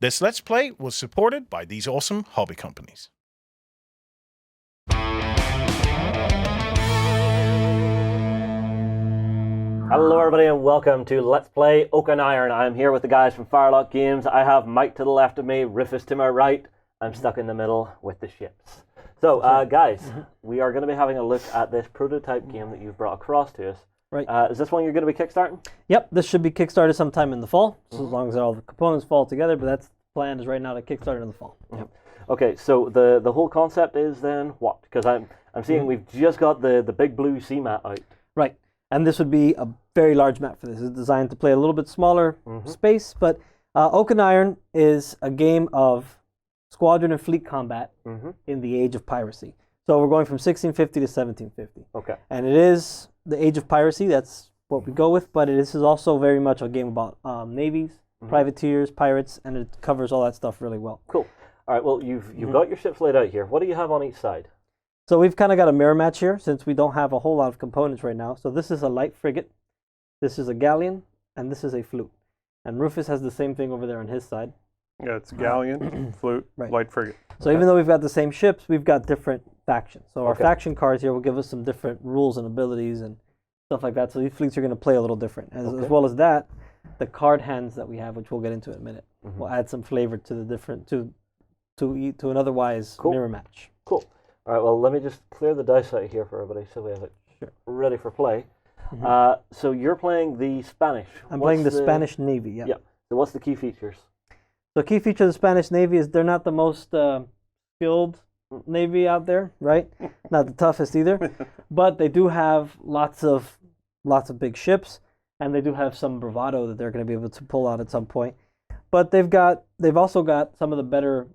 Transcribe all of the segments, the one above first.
This Let's Play was supported by these awesome hobby companies. Hello everybody and welcome to Let's Play Oak and Iron. I'm here with the guys from Firelock Games. I have Mike to the left of me, Rufus to my right. I'm stuck in the middle with the ships. So guys, we are going to be having a look at this prototype game that you've brought across to us. Right. Is this one you're going to be kickstarting? Yep, this should be kickstarted sometime in the fall, so as long as all the components fall together, but that's the plan is right now to kickstart in the fall. Yep. Okay, so the whole concept is then what? Because I'm seeing we've just got the big blue sea mat out. Right, and this would be a very large map for this. It's designed to play a little bit smaller space, but Oak and Iron is a game of squadron and fleet combat in the age of piracy. So we're going from 1650 to 1750. Okay. And it is the age of piracy, that's what we go with, but this is also very much a game about navies, privateers, pirates, and it covers all that stuff really well. Cool. All right, well, you've got your ships laid out here. What do you have on each side? So we've kind of got a mirror match here since we don't have a whole lot of components right now. So this is a light frigate, this is a galleon, and this is a flute. And Rufus has the same thing over there on his side. Yeah, it's galleon, flute, light frigate. So even though we've got the same ships, we've got different factions. So our faction cards here will give us some different rules and abilities and stuff like that. So these fleets are going to play a little different. As well as that, the card hands that we have, which we'll get into in a minute, will add some flavor to the different to an otherwise mirror match. Cool. All right, well, let me just clear the dice out here for everybody so we have it ready for play. So you're playing the Spanish. I'm playing the Spanish Navy, yeah. Yep. So what's the key features? The key feature of the Spanish Navy is they're not the most skilled Navy out there, right? Not the toughest either, but they do have lots of big ships, and they do have some bravado that they're going to be able to pull out at some point. But they've also got some of the better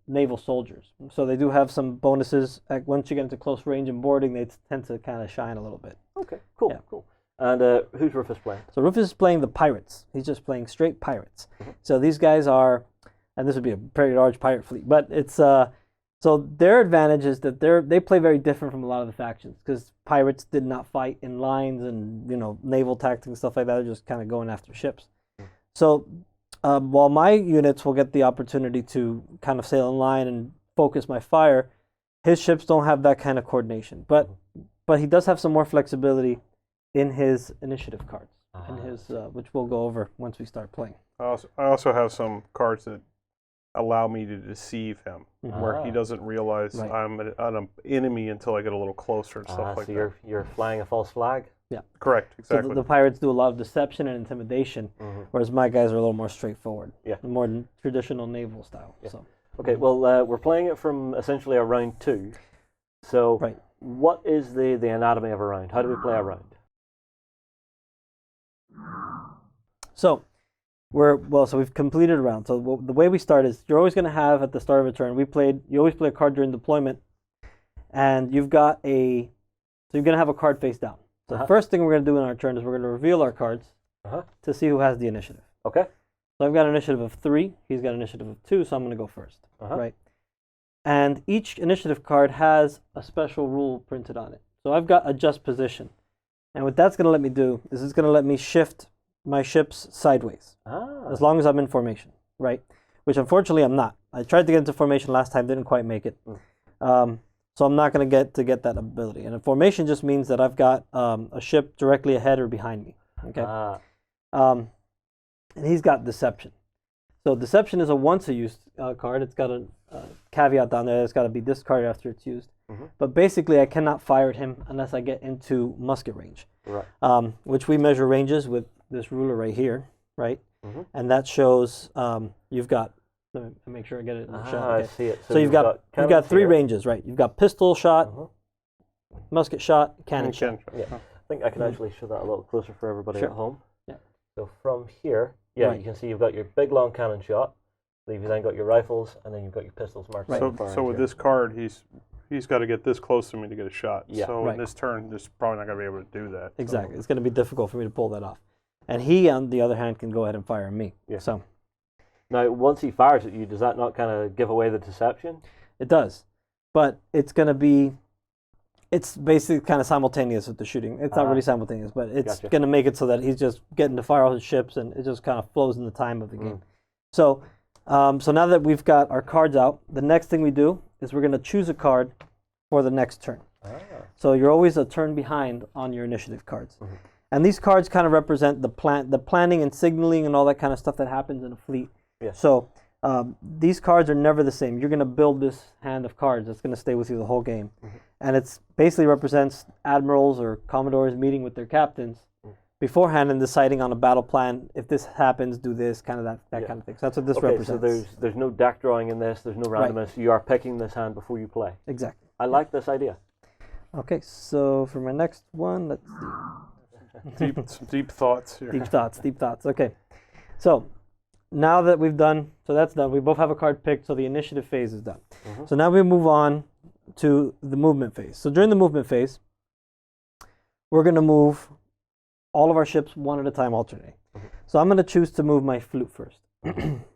naval soldiers, so they do have some bonuses. Once you get into close range and boarding, they tend to kind of shine a little bit. Okay, cool, cool. And who's Rufus playing? So Rufus is playing the pirates. He's just playing straight pirates. So these guys are, and this would be a very large pirate fleet, but it's so their advantage is that they play very different from a lot of the factions because pirates did not fight in lines and naval tactics and stuff like that. They're just kind of going after ships. So while my units will get the opportunity to kind of sail in line and focus my fire, his ships don't have that kind of coordination. But he does have some more flexibility in his initiative cards, in his which we'll go over once we start playing. I also have some cards that allow me to deceive him, where he doesn't realize I'm an enemy until I get a little closer and stuff like that. So you're flying a false flag? Yeah. Correct, exactly. So the pirates do a lot of deception and intimidation, whereas my guys are a little more straightforward, more traditional naval style. Yeah. So. Okay, well, we're playing it from essentially a round 2. So what is the anatomy of a round? How do we play a round? So we've completed a round. So the way we start is you're always going to have at the start of a turn. You always play a card during deployment, and you're going to have a card face down. So the first thing we're going to do in our turn is we're going to reveal our cards to see who has the initiative. Okay. So I've got an initiative of 3. He's got an initiative of 2. So I'm going to go first. Right. And each initiative card has a special rule printed on it. So I've got adjust position. And what that's going to let me do is it's going to let me shift my ships sideways as long as I'm in formation, right? Which unfortunately I'm not. I tried to get into formation last time, didn't quite make it. So I'm not going to get that ability. And a formation just means that I've got a ship directly ahead or behind me. Okay. And he's got deception. So deception is a once a used card. It's got a caveat down there. It's got to be discarded after it's used. But basically, I cannot fire at him unless I get into musket range, which we measure ranges with this ruler right here, right? And that shows you've got. Let me make sure I get it in the shot. Okay. I see it. So you've got 3 ranges, right? You've got pistol shot, musket shot, cannon shot. Yeah. I think I can actually show that a little closer for everybody at home. Yeah. So from here, you can see you've got your big long cannon shot. You've then got your rifles, and then you've got your pistols marked. So with this card, he's got to get this close to me to get a shot. Yeah. So in this turn, there's probably not going to be able to do that. Exactly. So. It's going to be difficult for me to pull that off. And he, on the other hand, can go ahead and fire at me. Yeah. So. Now, once he fires at you, does that not kind of give away the deception? It does. But it's going to be... It's basically kind of simultaneous with the shooting. It's not really simultaneous, but it's going to make it so that he's just getting to fire all his ships, and it just kind of flows in the time of the game. So So now that we've got our cards out, the next thing we do is we're going to choose a card for the next turn. So you're always a turn behind on your initiative cards. And these cards kind of represent the planning and signaling and all that kind of stuff that happens in a fleet. So these cards are never the same. You're going to build this hand of cards that's going to stay with you the whole game. And it's basically represents admirals or commodores meeting with their captains beforehand and deciding on a battle plan. If this happens, do this, kind of that kind of thing. So that's what this represents. So there's no deck drawing in this. There's no randomness. Right. You are picking this hand before you play. Exactly. I like this idea. Okay, so for my next one, let's see. Deep thoughts here. Deep thoughts. Okay, so now that we've done, so that's done. We both have a card picked, so the initiative phase is done. So now we move on to the movement phase. So during the movement phase, we're going to move all of our ships one at a time, alternating. So I'm going to choose to move my flute first.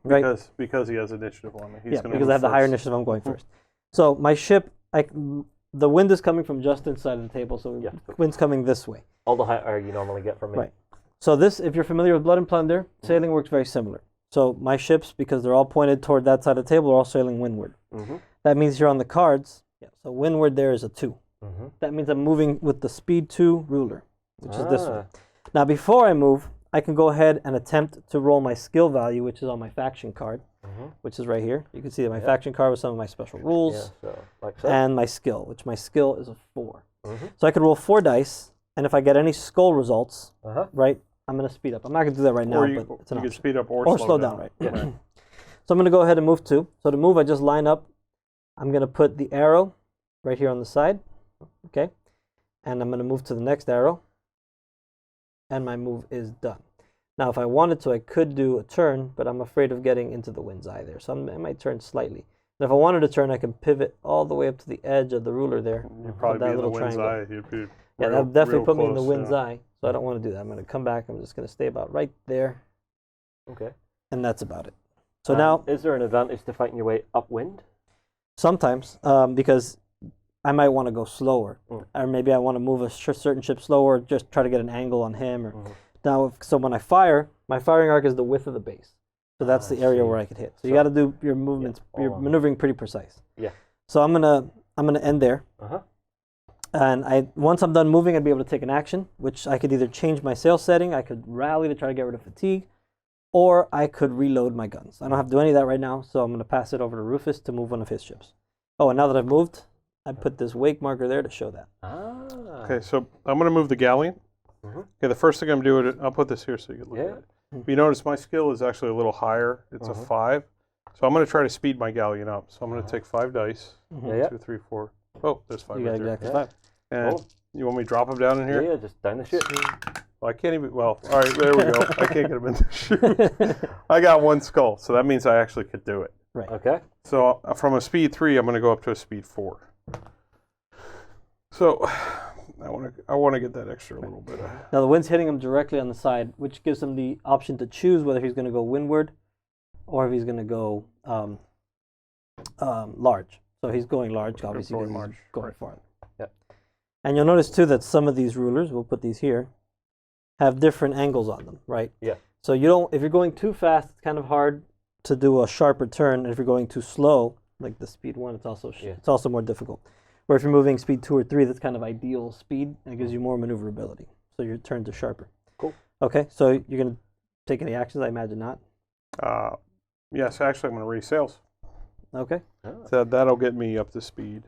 Right? Because he has initiative on it. Yeah, because I have the higher initiative, I'm going first. So my ship, the wind is coming from just inside of the table, so the wind's coming this way. All the higher you normally get from me. Right. So this, if you're familiar with Blood and Plunder, sailing works very similar. So my ships, because they're all pointed toward that side of the table, are all sailing windward. That means here on the cards, so windward there is a 2. That means I'm moving with the speed 2 ruler, which is this one. Now before I move, I can go ahead and attempt to roll my skill value, which is on my faction card, which is right here. You can see that my faction card with some of my special rules, and my skill, which my skill is a 4. So I could roll 4 dice, and if I get any skull results, right, I'm going to speed up. I'm not going to do that right now, but it's an option. You can speed up or slow down. Right. So I'm going to go ahead and move 2. So to move, I just line up. I'm going to put the arrow right here on the side, okay, and I'm going to move to the next arrow, and my move is done. Now, if I wanted to, I could do a turn, but I'm afraid of getting into the wind's eye there, so I might turn slightly. And if I wanted to turn, I can pivot all the way up to the edge of the ruler there. You'd probably be in the wind's eye. That would definitely put me in the wind's eye, so I don't want to do that. I'm going to come back. I'm just going to stay about right there. Okay. And that's about it. So now, is there an advantage to fighting your way upwind? Sometimes, because I might want to go slower, or maybe I want to move a certain ship slower, just try to get an angle on him. Or now, so when I fire, my firing arc is the width of the base, so that's the area where I could hit. So you got to do your movements, your maneuvering pretty precise. Yeah. So I'm gonna end there. And once I'm done moving, I'd be able to take an action, which I could either change my sail setting, I could rally to try to get rid of fatigue, or I could reload my guns. I don't have to do any of that right now, so I'm going to pass it over to Rufus to move one of his ships. Oh, and now that I've moved, I put this wake marker there to show that. Okay, so I'm going to move the galleon. Okay, the first thing I'm doing, I'll put this here so you can look at it. If you notice, my skill is actually a little higher. It's a 5. So I'm going to try to speed my galleon up. So I'm going to take 5 dice. 2, 3, 4. Oh, there's 5 you got exactly 5. And you want me to drop them down in here? Yeah, just down the chute. Well, I can't even, well, all right, there we go. I can't get them in the chute. I got 1 skull, so that means I actually could do it. Right. Okay. So from a speed 3, I'm going to go up to a speed 4. So I want to get that extra little bit. Now the wind's hitting him directly on the side, which gives him the option to choose whether he's going to go windward or if he's going to go large. So he's going large, obviously, because he's going far. Yep. And you'll notice too that some of these rulers, we'll put these here, have different angles on them, right? Yeah. So you don't, if you're going too fast, it's kind of hard to do a sharper turn, and if you're going too slow, like the speed 1, it's also more difficult. Or if you're moving speed 2 or 3, that's kind of ideal speed, and it gives you more maneuverability. So your turns are sharper. Cool. Okay, so you're going to take any actions? I imagine not. Yes, actually, I'm going to raise sails. Okay. So that'll get me up to speed.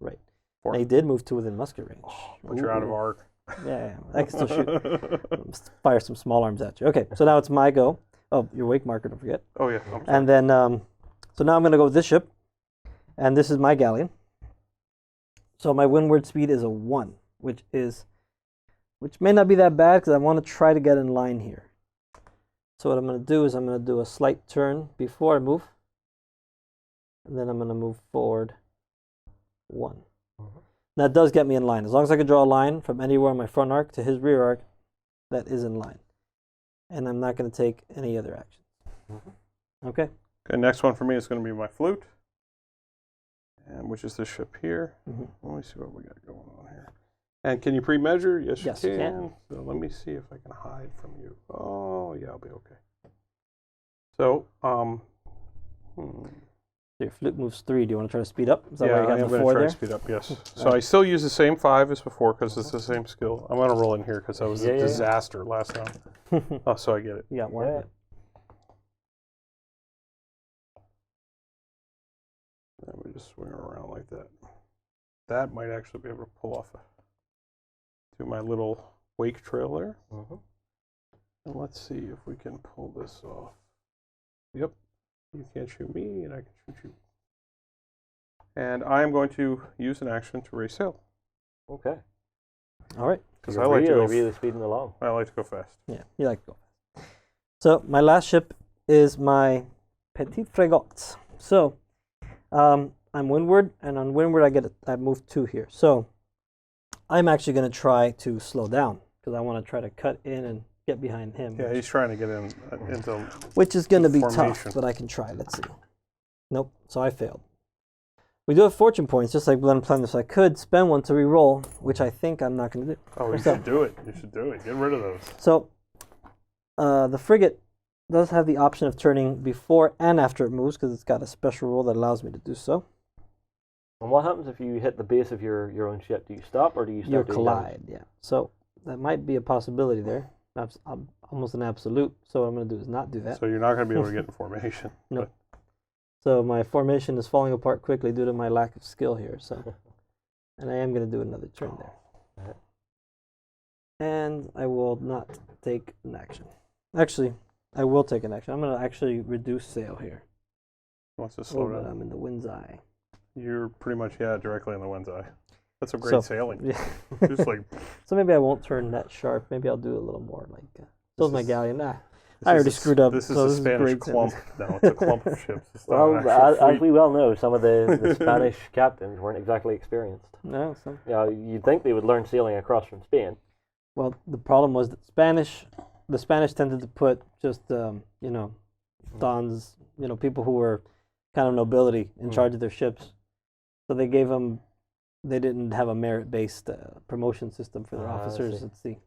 Right. Now, he did move to within musket range. But you're out of arc. Yeah, I can still shoot. Fire some small arms at you. Okay, so now it's my go. Oh, your wake marker, don't forget. Oh, yeah. And then, so now I'm going to go with this ship, and this is my galleon. So my windward speed is a 1, which may not be that bad because I want to try to get in line here. So what I'm going to do is I'm going to do a slight turn before I move, and then I'm going to move forward 1. That does get me in line. As long as I can draw a line from anywhere on my front arc to his rear arc, that is in line. And I'm not going to take any other actions. Okay? Okay, next one for me is going to be my flute, and which is this ship here. Let me see what we got going on here. And can you pre-measure? Yes, you can. So let me see if I can hide from you. Oh, yeah, I'll be okay. So Your fluke moves 3. Do you want to try to speed up? Is that Yeah, why you I got am the going 4 to try there? to speed up, yes. So I still use the same 5 as before because it's the same skill. I'm going to roll in here because that was a disaster last time. Oh, so I get it. You got 1. Yeah. Let me just swing her around like that. That might actually be able to pull off do my little wake trail there. And let's see if we can pull this off. Yep. You can't shoot me, and I can shoot you. And I am going to use an action to raise sail. Okay. All right. Because You're I like to go. really speeding along. I like to go fast. Yeah, you like to go fast. So my last ship is my Petite Frégate. So I'm windward, and on windward I move 2 here. So I'm actually going to try to slow down because I want to try to cut in and get behind him. Yeah, he's trying to get into. Which is going to be formation. tough, but I can try. Let's see. Nope. So I failed. We do have fortune points, just like Glenn planned this. I could spend one to re-roll, which I think I'm not going to do. Oh, you should do it. You should do it. Get rid of those. So the frigate does have the option of turning before and after it moves because it's got a special rule that allows me to do so. And what happens if you hit the base of your own ship? Do you stop or do you start You doing collide, yeah. So that might be a possibility there. Almost an absolute. So what I'm going to do is not do that. So you're not going to be able to get in formation. No. So my formation is falling apart quickly due to my lack of skill here. So, and I am going to do another turn there. And I will not take an action. Actually, I will take an action. I'm going to actually reduce sail here. Wants to slow But down. I'm in the wind's eye. You're pretty much directly in the wind's eye. That's some great So, sailing. Yeah. Just like So maybe I won't turn that sharp. Maybe I'll do a little more like. So's my galleon. this I already is a- screwed up. This is so a this Spanish great clump. No, it's a clump of ships. It's not Well, an actual as fleet. we well know, some of the Spanish captains weren't exactly experienced. No, so You'd think they would learn sailing across from Spain. well, the problem was that the Spanish tended to put just dons, people who were kind of nobility in charge of their ships. So they didn't have a merit-based promotion system for their I officers see. at sea.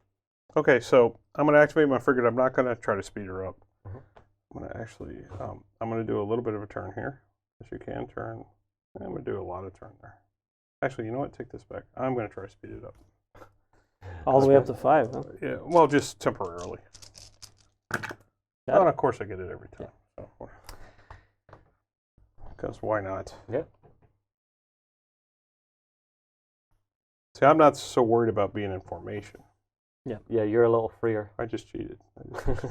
Okay, so I'm going to activate my frigate. I'm not going to try to speed her up. Mhm. I'm going to actually, I'm going to do a little bit of a turn here. Yes, you can turn. I'm going to do a lot of turn there. Actually, you know what? Take this back. I'm going to try to speed it up. All the way up to 5, huh? Yeah, well, just temporarily. Got And it. of course I get it every time. So, because why not? Yeah. See, I'm not so worried about being in formation. Yeah, you're a little freer. I just cheated.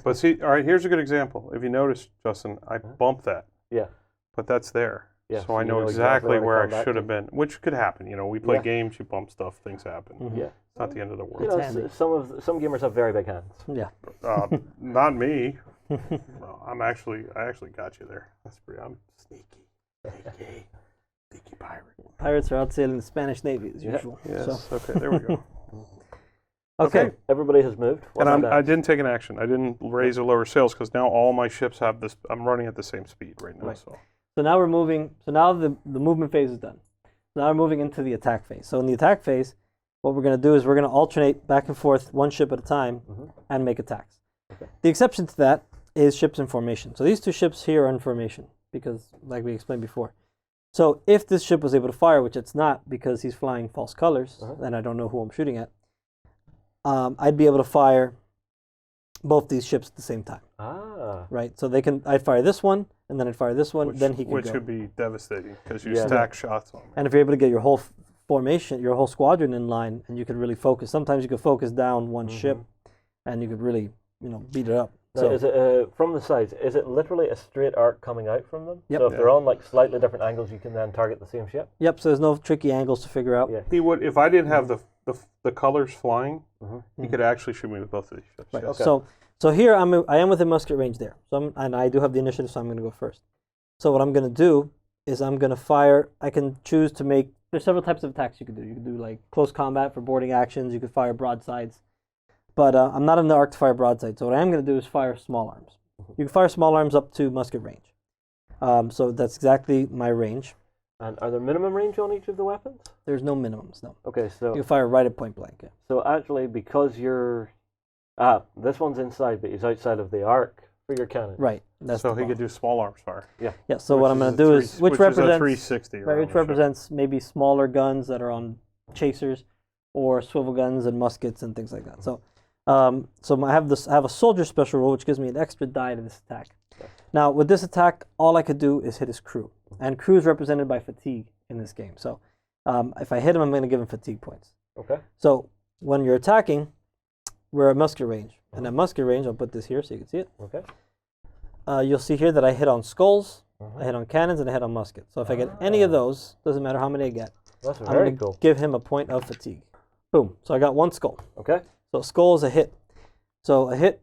But see, all right, here's a good example. If you notice, Justin, I bumped that. Yeah. But that's there. Yeah, So I you know know exactly exactly where to where come I back should to. have been, which could happen. We play Yeah. games, you bump stuff, things happen. Mhm. Yeah. It's not the end of the You world. know, handy. some gamers have very big hands. Yeah. Not me. No, I actually got you there. I'm sneaky. Sneaky pirate. Pirates are out sailing the Spanish Navy as Yeah. usual. Yes. So, Okay, there we go. okay. Everybody has moved. What's And that? I didn't take an action. I didn't raise or lower sails because now all my ships have this. I'm running at the same speed right now. Right. So So now we're moving. So now the movement phase is done. So now we're moving into the attack phase. So in the attack phase, what we're going to do is we're going to alternate back and forth one ship at a time and make attacks. Okay. The exception to that is ships in formation. So these two ships here are in formation because, like we explained before. So if this ship was able to fire, which it's not because he's flying false colors, and I don't know who I'm shooting at, I'd be able to fire both these ships at the same time. Ah. Right? So I'd fire this one, and then I'd fire this one, then he could which go. would be devastating because you Yeah. stack shots on them. And if you're able to get your whole formation, your whole squadron in line, and you could really focus. Sometimes you could focus down one ship, and you could really, beat it up. Now, So is it from the sides? Is it literally a straight arc coming out from them? Yep. So if they're on like slightly different angles, you can then target the same ship. yep. So there's no tricky angles to figure out. Yeah. He would if I didn't have the colors flying. Mhm. He could actually shoot me with both of these ships. Right. yes. Okay. So here I am within musket range there. So and I do have the initiative, so I'm going to go first. So what I'm going to do is I'm going to fire. I can choose to make. There's several types of attacks you can do. You can do like close combat for boarding actions. You could fire broadsides. But I'm not in the arc to fire broadside. So what I am going to do is fire small arms. You can fire small arms up to musket range. So that's exactly my range. And are there minimum range on each of the weapons? There's no minimums, no. Okay, so You can fire right at point blank. Yeah. so actually, because you're this one's inside, but he's outside of the arc for your cannon. Right. That's so the he could bomb. do small arms fire. Yeah. Yeah. So what I'm going to do is which is a represents 360. right, around which the ship. represents maybe smaller guns that are on chasers, or swivel guns and muskets and things like that. So, I have this. I have a soldier special rule, which gives me an extra die to this attack. Now, with this attack, all I could do is hit his crew, and crew is represented by fatigue in this game. So, if I hit him, I'm going to give him fatigue points. Okay. So, when you're attacking, we're at musket range, and at musket range, I'll put this here so you can see it. Okay. You'll see here that I hit on skulls, I hit on cannons, and I hit on muskets. So if I get any of those, doesn't matter how many I get, That's I'm very going to cool. give him a point of fatigue. Boom. So I got one skull. Okay. So skull is a hit. So a hit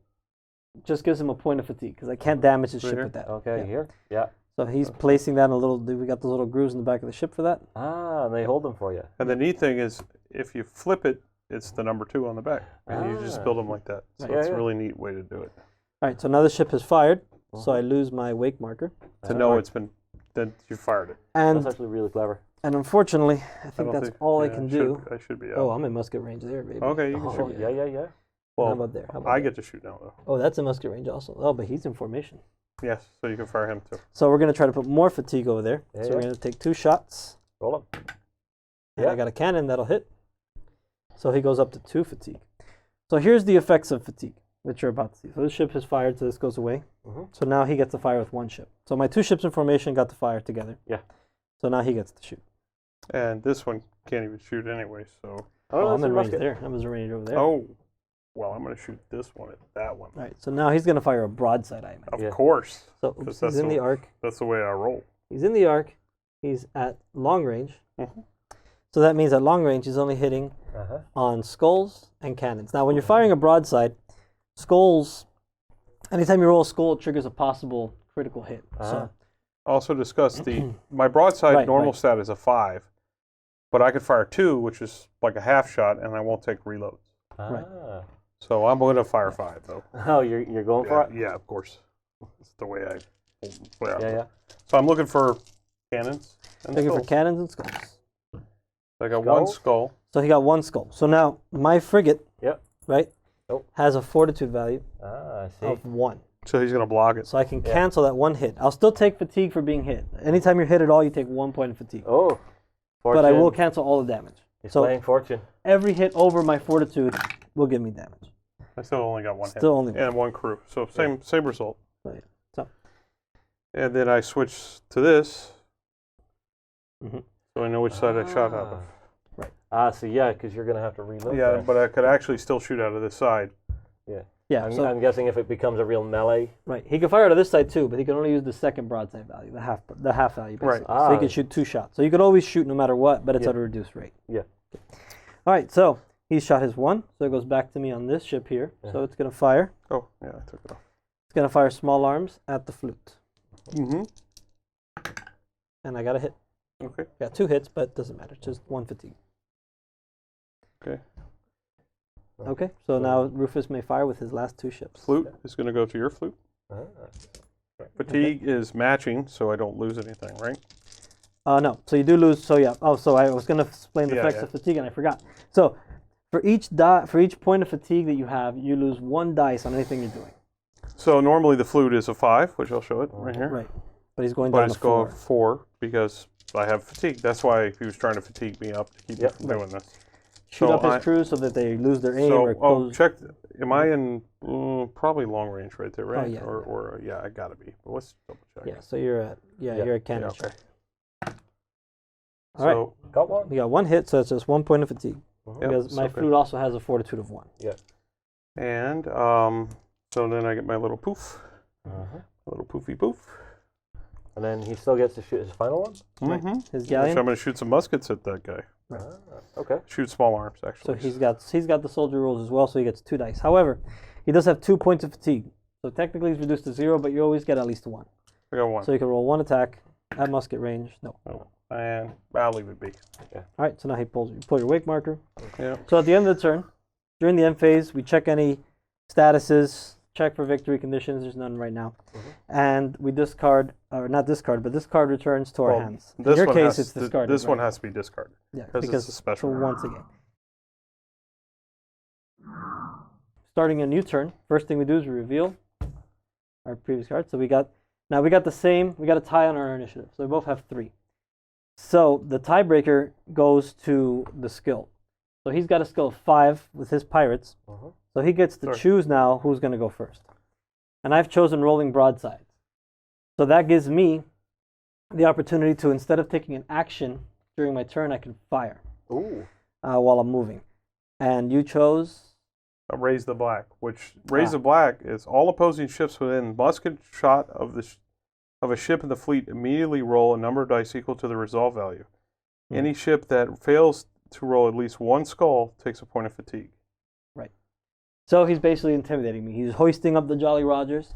just gives him a point of fatigue because I can't damage his ship Here? with that. Okay, Yeah. here. Yeah. So he's placing that in a little. We got those little grooves in the back of the ship for that. Ah, and they hold them for you. And the neat thing is, if you flip it, it's the number 2 on the back, and you just build them like that. So Yeah, it's yeah. a really neat way to do it. All right. So now the ship has fired. So I lose my wake marker. To know it's been that you fired it. And That's actually really clever. unfortunately, I think don't that's all I can do. I should be out. Oh, I'm in musket range there, baby. Okay, you can Oh, shoot. yeah, yeah, yeah. Well, How about there? How about I there? get to shoot now, though. Oh, that's a musket range also. Oh, but he's in formation. Yes, so you can fire him too. So we're going to try to put more fatigue over there. Yeah, so yeah. we're going to take 2 shots. Roll them. And Yeah. I got a cannon that'll hit. So he goes up to 2 fatigue. So here's the effects of fatigue, which you're about to see. So this ship has fired, so this goes away. So now he gets to fire with 1 ship. So my 2 ships in formation got to fire together. Yeah. So now he gets to shoot. And this one can't even shoot anyway, so... Oh, I'm that's a in range musket. there. I'm in range over there. Oh, well, I'm going to shoot this one at that one. All right, so now he's going to fire a broadside, I imagine. Of Yeah. course. So Because oops, that's he's in the arc. That's the way I roll. He's in the arc. He's at long range. Mhm. So that means at long range, he's only hitting Uh-huh. on skulls and cannons. Now, when you're firing a broadside, skulls, anytime you roll a skull, it triggers a possible critical hit. So Also discuss my broadside Right, normal right. stat is a 5, but I could fire 2, which is like a half shot, and I won't take reloads. Ah. So I'm going to fire 5, though. Oh, you're going for it? Yeah, of course. It's the way I Yeah, yeah. So I'm looking for cannons and looking for skulls. cannons and skulls. I got 1 Skulls? skull. So he got 1 skull. So now my frigate, Yep. right, Oh. has a fortitude value Ah, I see. of 1. So he's going to block it. So I can cancel that 1 hit. I'll still take fatigue for being hit. Anytime you're hit at all, you take 1 point of fatigue. Oh. Fortune. But I will cancel all the damage. He's So playing fortune. every hit over my fortitude will give me damage. I still only got 1 hit. Still only 1. And 1 crew. So same result. Right. So And then I switch to this, Mhm. so I know which side I shot out of. Ah, so yeah, because you're going to have to reload. Yeah, that. but I could actually still shoot out of this side. yeah, so I'm guessing if it becomes a real melee. right, he can fire to this side too, but he can only use the second broadside value, the half value, basically. Right. So he Ah. can shoot 2 shots. So you could always shoot no matter what, but it's Yeah. at a reduced rate. Yeah. All right, so he's shot his 1, so it goes back to me on this ship here. So it's going to fire. Oh, yeah, I took it off. It's going to fire small arms at the flute, Mm-hmm. and I got a hit. Okay. Got 2 hits, but it doesn't matter. Just 1 fatigue. Okay. Okay, so now Rufus may fire with his last 2 ships. Flute is going to go to your flute. Ah. Fatigue is matching, so I don't lose anything, right? No, so you do lose. So yeah. Oh, so I was going to explain the Yeah, effects yeah. of fatigue, and I forgot. So for each point of fatigue that you have, you lose 1 dice on anything you're doing. So normally the flute is a 5, which I'll show it right here. Right. But he's going But down it's to going 4. 4 because I have fatigue. That's why he was trying to fatigue me up to keep me from doing this. Shoot so up his I- crew so that they lose their aim So, or close. check. Am I in probably long range right there, right? yeah. Or yeah, I gotta be. But let's double check. Yeah. So you're at you're at cannon. okay. All right. So, Got one? We got 1 hit, so it's just 1 point of fatigue. Mhm. Yep, Because my okay. flute also has a fortitude of 1. and so then I get my little poof, Uh-huh. little poofy poof. And then he still gets to shoot his final one? Right. Mm-hmm. His So galleon. I'm gonna shoot some muskets at that guy. Right. Ah, okay. Shoot small arms, So actually. he's got the soldier rules as well, so he gets 2 dice. However, he does have 2 points of fatigue. So technically he's reduced to 0, but you always get at least 1. I got 1. So you can roll 1 attack at musket range. No. Oh, and I'll leave it be. All right, so now you pull your wake marker. Yeah. So at the end of the turn, during the end phase, we check any statuses, check for victory conditions. There's none right now. And we discard, or not discard, but this card returns to our Well, hands. In This your one case, has it's discarded. This one right? has to be discarded. Yeah, 'cause it's because a special. for once again. Starting a new turn, first thing we do is we reveal our previous card. So we got the same. We got a tie on our initiative. So we both have 3. So the tiebreaker goes to the skill. So he's got a skill of 5 with his pirates. So he gets to choose now who's going to go first. And I've chosen rolling broadsides. So that gives me the opportunity to, instead of taking an action during my turn, I can fire while I'm moving. And you chose? Raise the Black, which Raise the Black is all opposing ships within musket shot of a ship in the fleet immediately roll a number of dice equal to the resolve value. Any ship that fails to roll at least 1 skull takes a point of fatigue. Right. So he's basically intimidating me. He's hoisting up the Jolly Rogers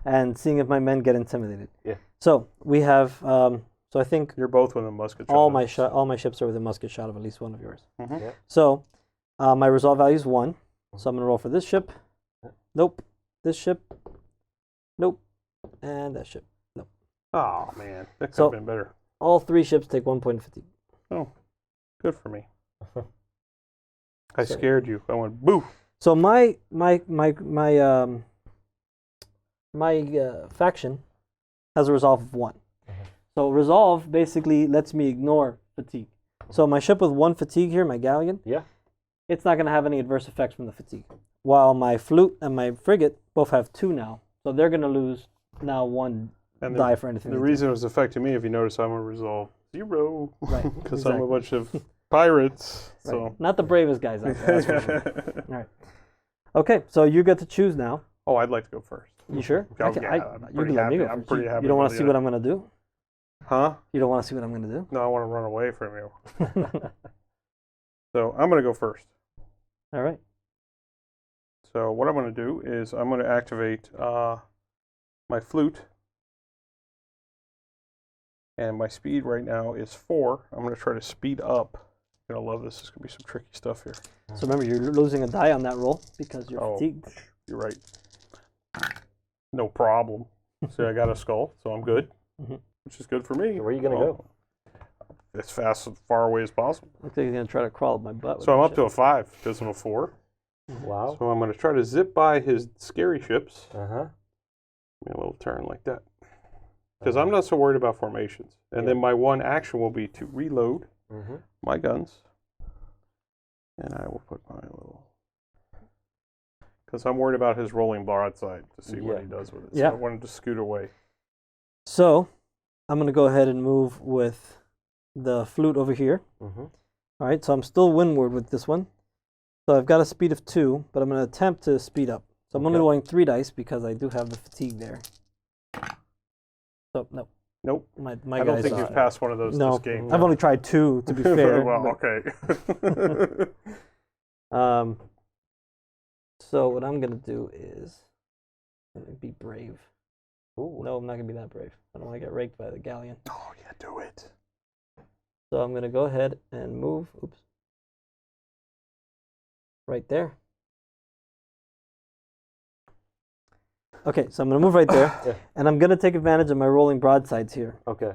and seeing if my men get intimidated. Yeah. So we have. So I think you're both within musket shot. All my ships are within musket shot of at least one of yours. Yeah. So my resolve value is 1. So I'm going to roll for this ship. Nope. This ship. Nope. And that ship. Nope. Oh, man. That could have been better. All 3 ships take 1 point of fatigue. Oh, good for me. I scared you. I went, boo. So my faction has a resolve of 1. So resolve basically lets me ignore fatigue. So my ship with 1 fatigue here, my galleon, it's not going to have any adverse effects from the fatigue. While my flute and my frigate both have 2 now, so they're going to lose now 1 die for anything. The reason it was affecting me, if you notice, I'm a resolve 0, right? Because I'm a bunch of pirates. Right. So not the bravest guys out there. That's for sure. All right. Okay, so you get to choose now. Oh, I'd like to go first. You sure? I'm pretty happy. I'm pretty happy. You don't want to see what I'm going to do? Huh? You don't want to see what I'm going to do? No, I want to run away from you. So I'm going to go first. All right. So what I'm going to do is I'm going to activate my flute. And my speed right now is 4. I'm going to try to speed up. You're going to love this. There's going to be some tricky stuff here. So remember, you're losing a die on that roll because you're fatigued. You're right. No problem. See, I got a skull, so I'm good, which is good for me. So where are you going to go? As fast and far away as possible. Looks like he's going to try to crawl up my butt. So I'm up to a 5 because I'm a 4. Wow. So I'm going to try to zip by his scary ships. Give me a little turn like that. Because I'm not so worried about formations. And then my 1 action will be to reload my guns. And I will put my little... Because I'm worried about his rolling broadside to see what he does with it. So I wanted to scoot away. So I'm going to go ahead and move with the flute over here. All right, so I'm still windward with this one. So I've got a speed of 2, but I'm going to attempt to speed up. So I'm only rolling 3 dice because I do have the fatigue there. So, no. Nope. My I don't think you've passed one of those this game. I've only tried 2, to be fair. Well, okay. So what I'm going to do is be brave. Ooh. No, I'm not going to be that brave. I don't want to get raked by the galleon. Oh, yeah, do it. So I'm going to go ahead and move. Oops. Right there. Okay, so I'm going to move right there, and I'm going to take advantage of my rolling broadsides here. Okay.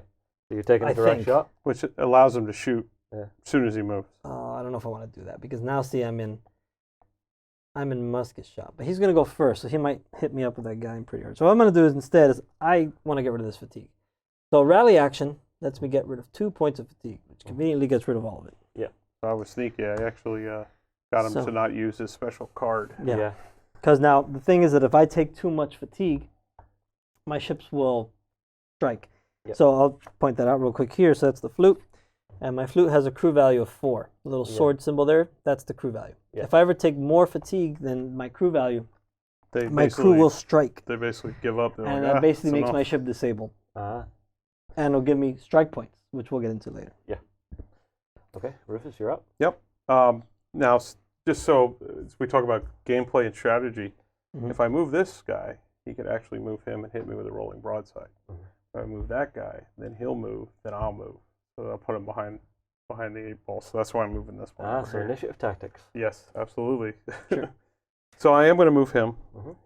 So you're taking a direct shot? Which allows him to shoot as soon as he moves. I don't know if I want to do that, because now, see, I'm in musket shot. But he's going to go first, so he might hit me up with that guy pretty hard. So what I'm going to do is instead is I want to get rid of this fatigue. So rally action lets me get rid of 2 points of fatigue, which conveniently gets rid of all of it. Yeah. So I was sneaky. I actually got him to not use his special card. Yeah. Because now the thing is that if I take too much fatigue, my ships will strike. Yep. So I'll point that out real quick here. So that's the flute. And my flute has a crew value of 4. The little sword symbol there, that's the crew value. Yeah. If I ever take more fatigue than my crew value, my crew will strike. They basically give up. They're and like, that basically makes my ship disabled. And it'll give me strike points, which we'll get into later. Yeah. Okay, Rufus, you're up. Yep. Now, just so as we talk about gameplay and strategy, if I move this guy, he could actually move him and hit me with a rolling broadside. If I move that guy, then he'll move, then I'll move. So I'll put him behind the 8 ball. So that's why I'm moving this one. So initiative tactics. Yes, absolutely. Sure. So I am going to move him.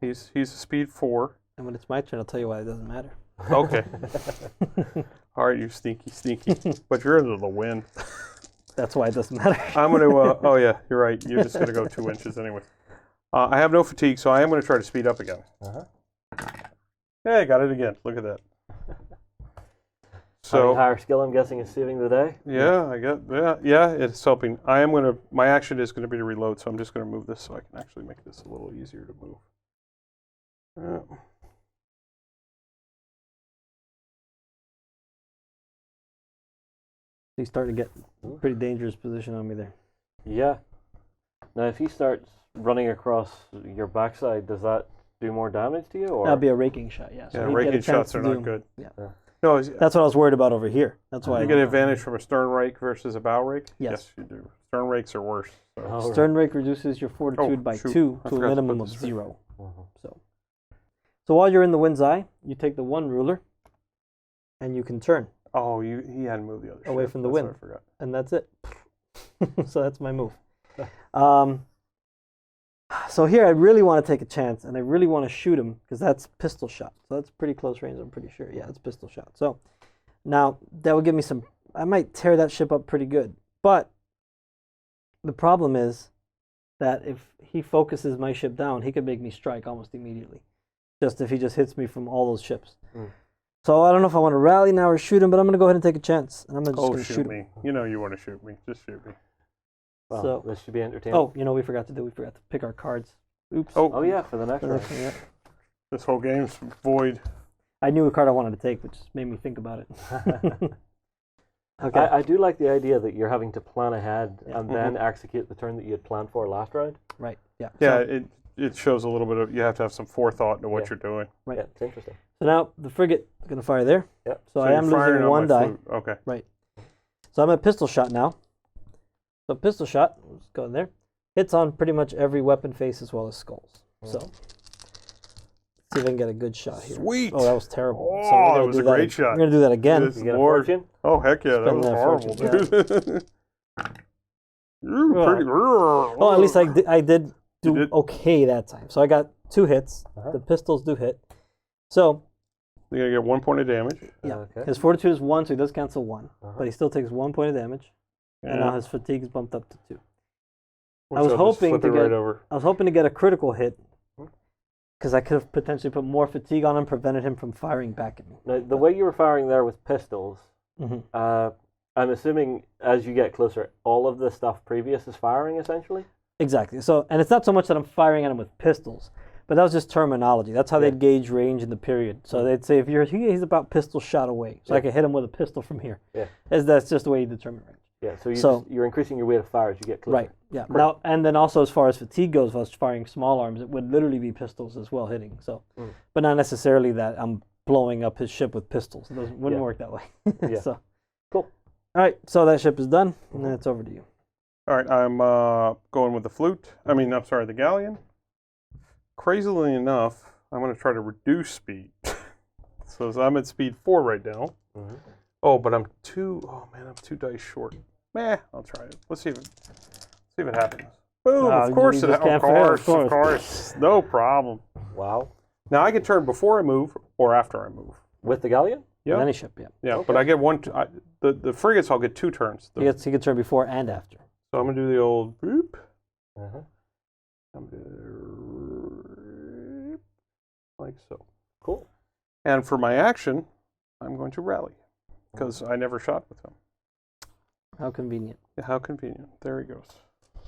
He's a speed 4. And when it's my turn, I'll tell you why it doesn't matter. Okay. All right, you sneaky. But you're into the wind. That's why it doesn't matter. I'm going to, oh yeah, you're right. You're just going to go 2 inches anyway. I have no fatigue, so I am going to try to speed up again. Hey, I got it again. Look at that. Having So higher skill, I'm guessing, is saving the day. yeah, it's helping. My action is gonna be to reload, so I'm just gonna move this so I can actually make this a little easier to move. He's starting to get pretty dangerous position on me there. Yeah. Now, if he starts running across your backside, does that do more damage to you? Or That'd be a raking shot, yeah. So Yeah, he'd get a raking chance shots to are do- not good. Yeah. No, That's what I was worried about over here. That's why you get advantage from a stern rake versus a bow rake? Yes. you do. Stern rakes are worse. So. Oh, stern rake reduces your fortitude by shoot. 2 I to a forgot to minimum put of this 0. Mhm. So while you're in the wind's eye, you take the 1 ruler, and you can turn, Oh, he hadn't moved the other Away ship. from the That's wind. what I forgot. and that's it. So that's my move. So here I really want to take a chance, and I really want to shoot him, because that's pistol shot. So that's pretty close range, I'm pretty sure. Yeah, it's pistol shot. So now that would give me some, I might tear that ship up pretty good. But the problem is that if he focuses my ship down, he could make me strike almost immediately, just if he just hits me from all those ships. So I don't know if I want to rally now or shoot him, but I'm going to go ahead and take a chance, and I'm just going to shoot him. me. You know you want to shoot me. Just shoot me. Well, So- this should be entertaining. Oh, you know, we forgot to pick our cards. Oops. Oh yeah, for the next The round. next one, yeah. This whole game's void. I knew a card I wanted to take, which made me think about it. Okay. I do like the idea that you're having to plan ahead Yeah. and then execute the turn that you had planned for last round. Right. Yeah. Yeah, So, it shows a little bit of, you have to have some forethought into what Yeah. you're doing. Right. Yeah, it's interesting. so now the frigate is going to fire there. Yep. So I am you're firing losing on 1 my die. flute. Okay. So I'm at pistol shot now. So pistol shot, let's go in there. Hits on pretty much every weapon face as well as skulls. So let's see if I can get a good shot here. Sweet. Oh, that was terrible. Oh, so we're gonna that was do a great shot. We're going to do that again. Yes. You get a Lord. fortune? Oh, heck yeah. That Spend was that horrible, fortune, dude. You're pretty. Well, at least I did do did? okay that time. So I got 2 hits. Uh-huh. The pistols do hit. So You're going to get 1 point of damage. yeah, Okay. his fortitude is 1, so he does cancel 1. Uh-huh. But he still takes 1 point of damage. And now his fatigue is bumped up to 2. Which I was I'll just hoping flip to it right get- over. I was hoping to get a critical hit, because I could have potentially put more fatigue on him, prevented him from firing back at me. Now, the way you were firing there with pistols, Mm-hmm. I'm assuming as you get closer, all of the stuff previous is firing essentially? Exactly. So, and it's not so much that I'm firing at him with pistols, but that was just terminology. That's how Yeah. they'd gauge range in the period. So they'd say if he's about pistol shot away, so I Yeah. could hit him with a pistol from here. Yeah. That's just the way you determine range. Yeah, so, So- you're increasing your rate of fire as you get closer. Right. Yeah. Now, and then also as far as fatigue goes, if I was firing small arms, it would literally be pistols as well hitting. So, but not necessarily that I'm blowing up his ship with pistols. It wouldn't Yeah. work that way. Yeah. So, Cool. all right. So that ship is done, and then it's over to you. All right, I'm going with the flute. I'm sorry, the galleon. Crazily enough, I'm going to try to reduce speed. So I'm at speed 4 right now. Mhm. Oh, but I'm 2 dice short. Meh, I'll try it. Let's see if it happens. Boom, No, of course you it just happens. can't Of fail, of course. No problem. Wow. Now I can turn before I move or after I move. With the galleon? With Yeah, any ship, yeah. yeah, but I get the frigates I'll get 2 turns. He could turn before and after. So I'm going to do the old boop. Uh-huh. I'm gonna like so. Cool. And for my action, I'm going to rally because I never shot with him. How convenient. How convenient. There he goes.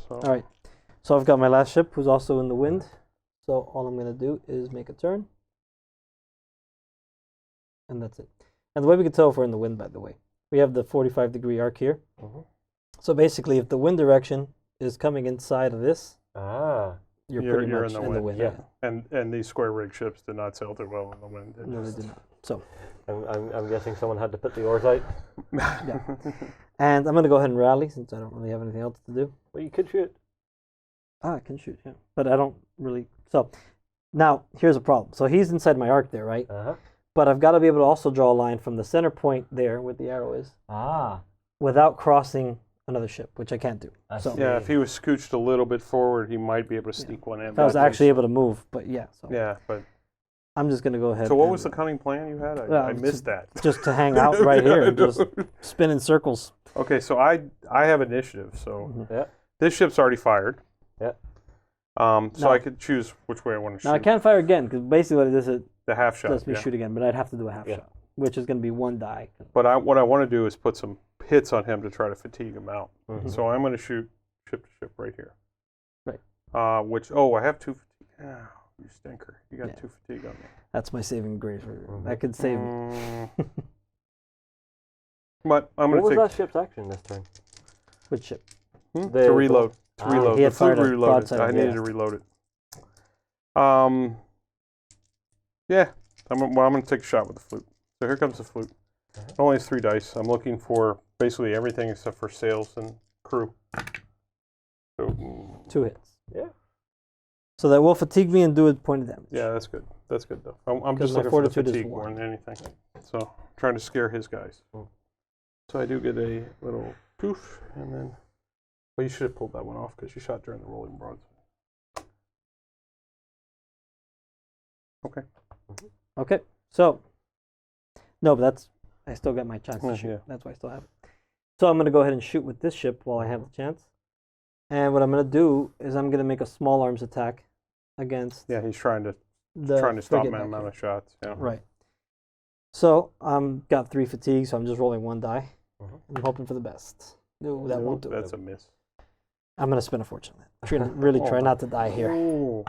So All right. So I've got my last ship, who's also in the wind. So all I'm going to do is make a turn. And that's it. And the way we can tell if we're in the wind, by the way, we have the 45-degree arc here. Mhm. So basically, if the wind direction is coming inside of this, Ah. you're You're- pretty you're much in the in the wind, wind. yeah. and these square rig ships did not sail too well in the wind. No, they did not. So, I'm guessing someone had to put the oars out. and I'm going to go ahead and rally since I don't really have anything else to do. Well, you could shoot. I can shoot, yeah. But I don't really. So now here's a problem. So he's inside my arc there, right? Uh-huh. But I've got to be able to also draw a line from the center point there where the arrow is Ah. without crossing another ship, which I can't do. I So see. Yeah, if he was scooched a little bit forward, he might be able to sneak one in. if I was but actually able to move, but yeah. So yeah, but I'm just going to go ahead. so what and- was the cunning plan you had? Well, I missed that. Just to hang out right here and just spin in circles. Okay, so I have initiative, so Mhm. Yeah. this ship's already fired. Yeah. So No. I could choose which way I want to shoot. Now I can't fire again because basically what it is, The half shot. lets me shoot again, but I'd have to do a half shot, which is going to be 1 die. But what I want to do is put some hits on him to try to fatigue him out. So I'm going to shoot ship to ship right here. Right. I have 2 fatigue. Oh, you stinker. You got 2 fatigue on me. That's my saving grace. That could save me. But I'm going to take... What was that ship's action this turn? Which ship? To reload. To reload. He The had flute fired a reloaded. broadside, I needed to reload it. Yeah. I'm going to take a shot with the flute. So here comes the flute. It only has 3 dice. I'm looking for basically everything except for sails and crew. So, 2 hits. Yeah. So that will fatigue me and do a point of damage. yeah, that's good. That's good, though. I'm just looking for the fatigue more than anything. So, trying to scare his guys. So I do get a little poof, and then... Well, you should have pulled that one off because you shot during the rolling broadside. Okay. Okay. So, no, but that's... I still got my chance to shoot. That's why I still have it. So I'm going to go ahead and shoot with this ship while I have the chance. And what I'm going to do is I'm going to make a small arms attack against... Yeah, he's trying to stop frigate my amount of shots. Yeah. Right. So got 3 fatigue, so I'm just rolling 1 die. I'm hoping for the best. No, that won't do it. That's a miss. I'm going to spin a fortune. Really try not to die here. Oh,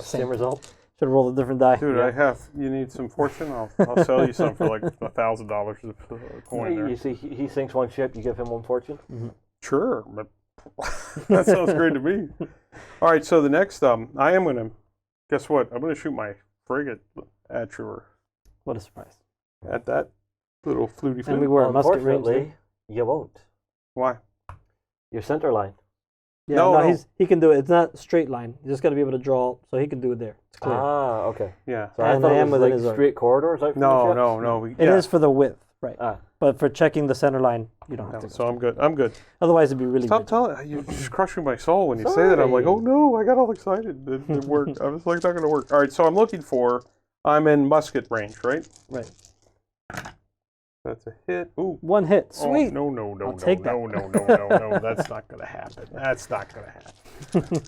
Same result. Should have rolled a different die. Dude, you need some fortune? I'll sell you some for like $1,000 a coin there. You see, he sinks 1 ship, you give him 1 fortune? Sure, but that sounds great to me. All right, so the next, I am going to, guess what? I'm going to shoot my frigate at your... What a surprise. At that little fluty And flute. we were at musket range. Unfortunately, you won't. Why? Your center line. Yeah, No. he can do it. It's not straight line. You just got to be able to draw, so he can do it there. It's clear. Ah, okay. Yeah. So I And thought I am it was within like his straight corridors out from the No. ships? It is for the width, right? Ah. But for checking the center line, you don't have to. So I'm good. I'm good. Otherwise, it'd be really Stop rigid. telling you're just crushing my soul when you say that. I'm like, oh no, I got all excited. It worked. I was like, it's not going to work. All right, so I'm looking for, I'm in musket range, right? Right. That's a hit. Ooh. 1 hit. Oh, Sweet. no. take that. No. That's not going to happen. That's not going to happen.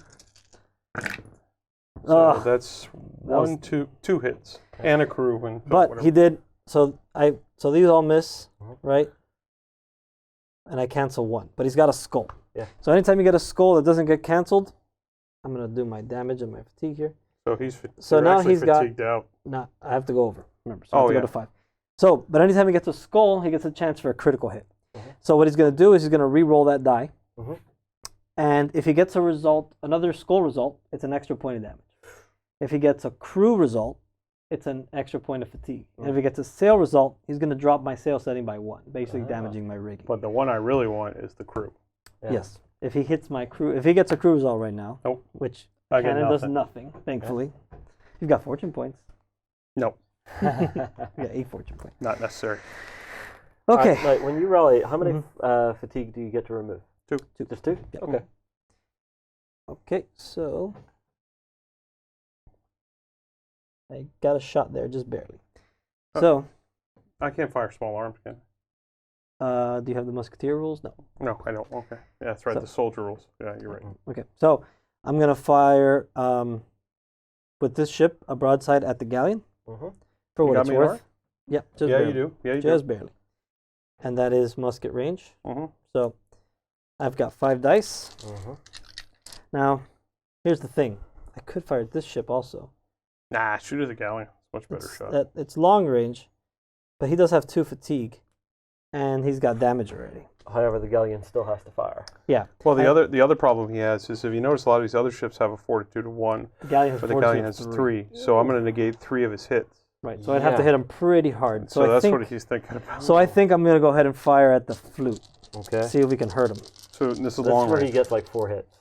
So that's two hits and a crew. And But whatever. he did. So these all miss, right? And I cancel 1. But he's got a skull. Yeah. So anytime you get a skull that doesn't get canceled, I'm gonna do my damage and my fatigue here. So he's now he's fatigued out. No, I have to go over. Remember, so I Oh, have to go to 5. So, but anytime he gets a skull, he gets a chance for a critical hit. So what he's gonna do is he's gonna re-roll that die, and if he gets a result, another skull result, it's an extra point of damage. If he gets a crew result, it's an extra point of fatigue. And if he gets a sail result, he's gonna drop my sail setting by 1, basically damaging my rigging. But the one I really want is the crew. Yeah. Yes. If he hits my crew, if he gets a crew result right now, Nope. which I get cannon does nothing. nothing, thankfully. You've got fortune points. Nope. You got 8 fortune points. Not necessary. Okay. Like when you rally, how many fatigue do you get to remove? 2. Just 2? Yeah. Okay. Okay, so I got a shot there, just barely. So, I can't fire small arms, can do you have the musketeer rules? No. No, I don't. Okay. Yeah, that's right. So- The soldier rules. Yeah, you're right. Okay, so I'm gonna fire with this ship a broadside at the galleon for what got it's me an worth. arc? Yeah, just Yeah, barely. you do. Yeah, you Just barely. And that is musket range. do. So I've got 5 dice. Now, here's the thing. I could fire at this ship also. Nah, shoot at the galleon. It's a much better shot. It's long range, but he does have 2 fatigue, and he's got damage already. However, the galleon still has to fire. Yeah. Well, the other problem he has is if you notice a lot of these other ships have a fortitude of 1, The galleon has but the fortitude galleon has 3. So I'm going to negate 3 of his hits. Right, so I'd have to Yeah. hit him pretty hard. So I that's think, what he's thinking about. So I think I'm going to go ahead and fire at the flute. Okay. See if we can hurt him. So this is This long is where he range. gets like 4 hits.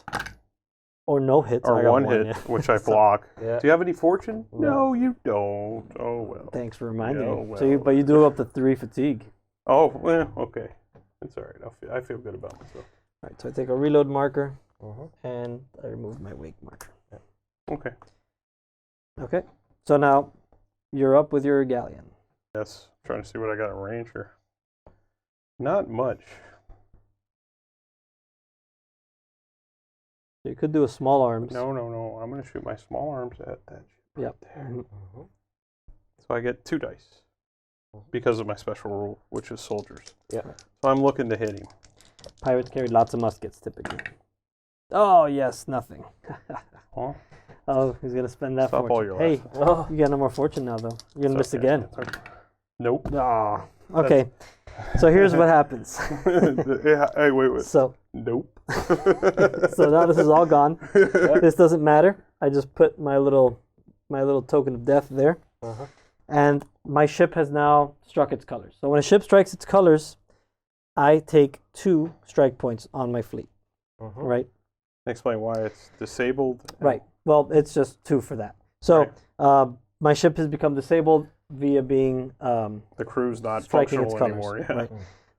Or no hits. I Or got 1 hit, yeah. which I block. Yeah. Do you have any fortune? No. No, you don't. Oh, well. Thanks for reminding Oh, me. So you, well. but you do up to 3 fatigue. Oh, well, okay. That's all right. I feel good about myself. All right, so I take a reload marker, and I remove my wake marker. Okay. Okay, so now you're up with your galleon. Yes. Trying to see what I got in range here. Not much. So you could do a small arms. No. I'm going to shoot my small arms at that ship. Yep. So I get 2 dice because of my special rule, which is soldiers. Yeah. So I'm looking to hit him. Pirates carry lots of muskets typically. Oh yes, nothing. Huh? Oh, he's gonna spend that Stop all fortune. your Hey, Oh. you got no more fortune now though. You're gonna miss Okay. again. It's okay. Nope. Oh. Okay. So here's what happens. Hey, wait. So Nope. so now this is all gone. This doesn't matter. I just put my little token of death there. And my ship has now struck its colors. So when a ship strikes its colors, I take 2 strike points on my fleet. Right? Explain why it's disabled. Right. Well, it's just 2 for that. So my ship has become disabled via being the crew's not striking its functional colors. anymore. Yeah. Right.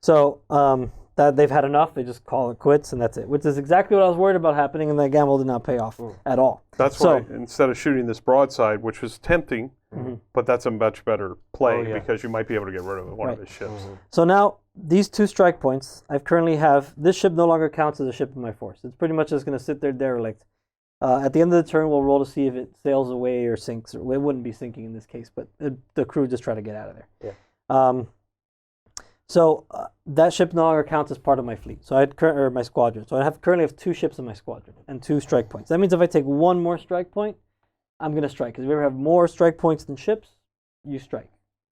So that they've had enough. They just call it quits, and that's it. Which is exactly what I was worried about happening, and that gamble did not pay off at all. That's why instead of shooting this broadside, which was tempting, but that's a much better play because you might be able to get rid of one of his ships. So now these 2 strike points, I currently have, this ship no longer counts as a ship in my force. It's pretty much just going to sit there derelict. At the end of the turn, we'll roll to see if it sails away or sinks. Or it wouldn't be sinking in this case, but the crew just try to get out of there. Yeah. So that ship no longer counts as part of my fleet. So or my squadron. So I currently have 2 ships in my squadron and 2 strike points. That means if I take 1 more strike point, I'm going to strike. Because if you ever have more strike points than ships, you strike,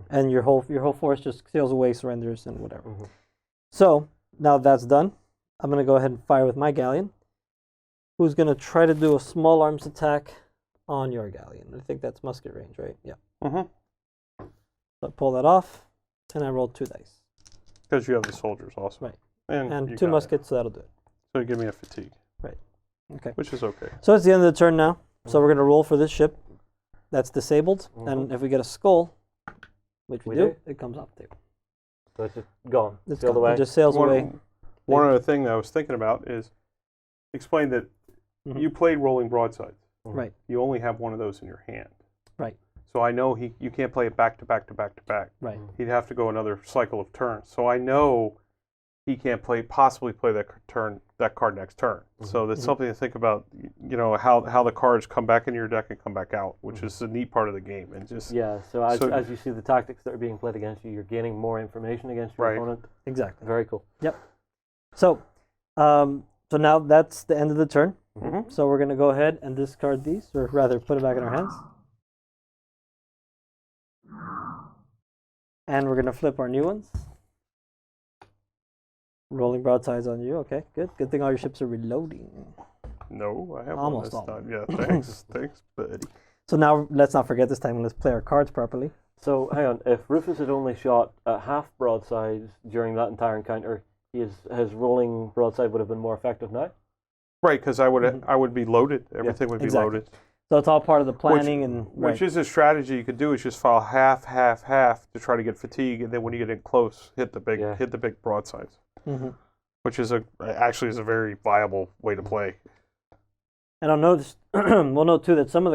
and your whole force just sails away, surrenders, and whatever. So now that's done, I'm going to go ahead and fire with my galleon, who's going to try to do a small arms attack on your galleon. I think that's musket range, right? Yeah. So I pull that off, and I roll 2 dice. Because you have the soldiers also. Right. And And 2 muskets, so that'll do it. So you give me a fatigue. Right. Okay. Which is okay. So it's the end of the turn now. So we're going to roll for this ship that's disabled, and if we get a skull, which we do, it comes off the table. So it's just gone. It's Sailed gone. away. It just sails away. One other thing that I was thinking about is explain that you played rolling broadsides. Right. You only have one of those in your hand. Right. So I know you can't play it back to back to back to back. Right. He'd have to go another cycle of turns. So I know he can't possibly play that card next turn. So that's something to think about. You know how the cards come back into your deck and come back out, which is a neat part of the game. And just So as you see the tactics that are being played against you, you're gaining more information against your opponent. Exactly. Very cool. Yep. So, so now that's the end of the turn. So we're going to go ahead and discard these, or rather put it back in our hands. And we're going to flip our new ones. Rolling broadsides on you. Okay, good. Good thing all your ships are reloading. No, I have Almost one this all. time. Yeah, thanks, buddy. So now let's not forget this time. Let's play our cards properly. So hang on, if Rufus had only shot at half broadsides during that entire encounter, his rolling broadside would have been more effective now? Right, because I would be loaded. Everything would be loaded. So it's all part of the planning, which is a strategy you could do. Is just file half, half, half to try to get fatigue, and then when you get in close, hit the big broadsides. Which is actually a very viable way to play. And I'll notice, we'll note too that some of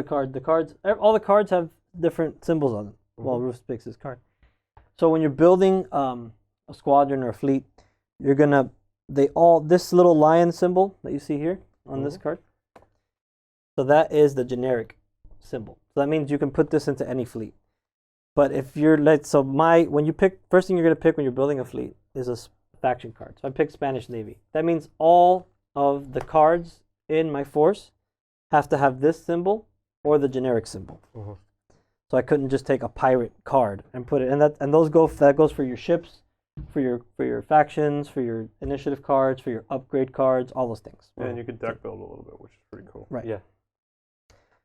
all the cards have different symbols on them. Well, Rufus picks his card. So when you're building a squadron or a fleet, you're gonna this little lion symbol that you see here on this card. So that is the generic symbol. So that means you can put this into any fleet. But if you're when you pick, first thing you're gonna pick when you're building a fleet is a faction card. So I picked Spanish Navy. That means all of the cards in my force have to have this symbol or the generic symbol. So I couldn't just take a pirate card and put it, and that goes for your ships, for your factions, for your initiative cards, for your upgrade cards, all those things. And you can deck build a little bit, which is pretty cool. Right. Yeah.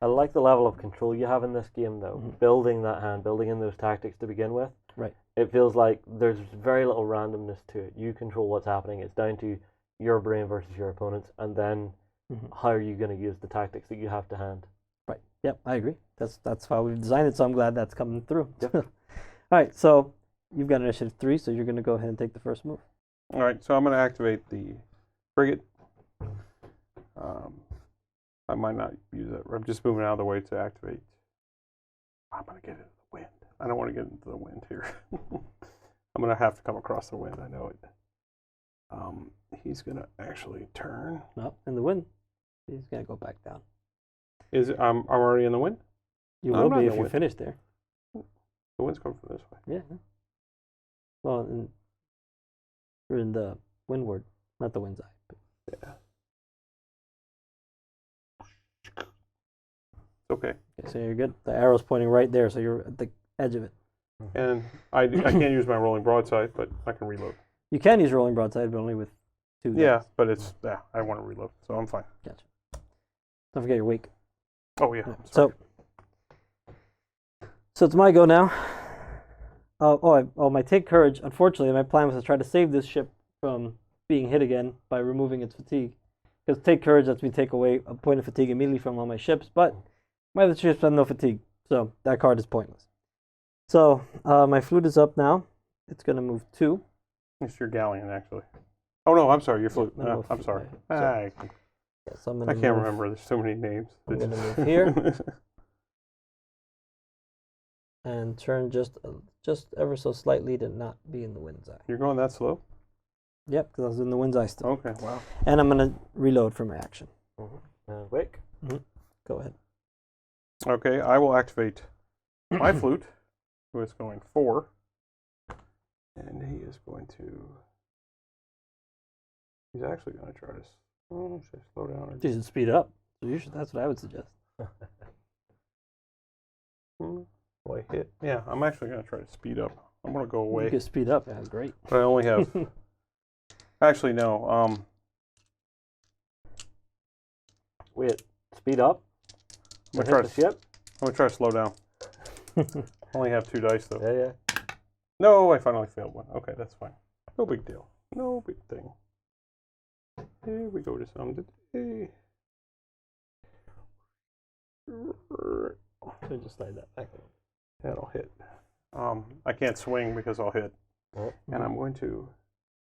I like the level of control you have in this game, though. Building that hand, building in those tactics to begin with. Right. It feels like there's very little randomness to it. You control what's happening. It's down to your brain versus your opponent's, and then how are you going to use the tactics that you have to hand. Right. Yep, I agree. That's how we've designed it, so I'm glad that's coming through. Yep. All right, so you've got initiative 3, so you're going to go ahead and take the first move. All right, so I'm going to activate the frigate. I might not use it. I'm just moving out of the way to activate. I'm going to get into the wind. I don't want to get into the wind here. I'm going to have to come across the wind. I know it. He's going to actually turn. No, in the wind. He's going to go back down. I'm already in the wind? You I'm will not be in if the you wind. finish there. The wind's coming from this way. Yeah. Well, you're in the windward, not the wind's eye. But Yeah. Okay. okay, so you're good. The arrow's pointing right there, so you're at the edge of it. And I can't use my rolling broadside, but I can reload. You can use rolling broadside, but only with 2 Yeah, dice. but it's I want to reload, so I'm fine. Gotcha. Don't forget your wake. Oh yeah. Yeah. I'm sorry. So it's my go now. My take courage. Unfortunately, my plan was to try to save this ship from being hit again by removing its fatigue. Because take courage lets me take away a point of fatigue immediately from all my ships, but my other ships have no fatigue, so that card is pointless. So my flute is up now. It's going to move 2. It's your galleon, actually. Oh no, I'm sorry, your flute. I'm gonna move I'm flute, sorry. right. I So I'm I gonna can't move- remember. There's so many names. I'm going to move here and turn just ever so slightly to not be in the wind's eye. You're going that slow? Yep, because I was in the wind's eye still. Okay, wow. And I'm going to reload for my action. Wake. Go ahead. Okay, I will activate my flute, who is going 4. And he is going to... He's actually going to try to... should I slow down? You should speed up. That's what I would suggest. Will I hit? Yeah, I'm actually going to try to speed up. I'm going to go away. You can speed up. Yeah, great. But I only have... Actually, no. Wait, speed up. I'm Hit going the to ship. try to slow down. I only have 2 dice, though. Yeah. No, I finally failed one. Okay, that's fine. No big deal. No big thing. Here we go to some today. So just slide that back. That'll hit. I can't swing because I'll hit. And I'm going to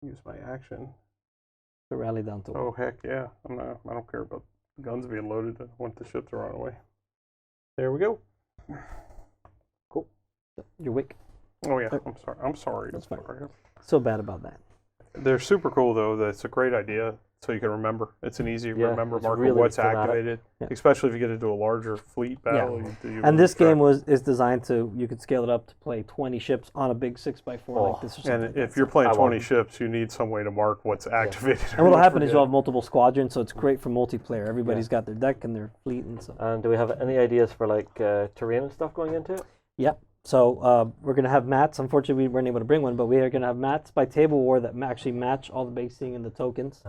use my action. To rally down to 1. Oh heck yeah! I don't care about guns being loaded. I want the ship to run away. There we go. Cool. Your wake. Oh yeah. I'm sorry. That's fine. Sorry. So bad about that. They're super cool though. That's a great idea. So you can remember. It's an easy remember it's marker really what's thematic. activated. Yeah. Especially if you get into a larger fleet battle. You And this lose track. game is designed to, you could scale it up to play 20 ships on a big 6x4 like this or something. And like if that. you're playing I 20 want- ships, you need some way to mark what's activated. And what'll or happen is forget. you'll have multiple squadrons, so it's great for multiplayer. Everybody's got their deck and their fleet and so. And do we have any ideas for like terrain and stuff going into it? Yep. So we're going to have mats. Unfortunately, we weren't able to bring one, but we are going to have mats by Table War that actually match all the basing and the tokens.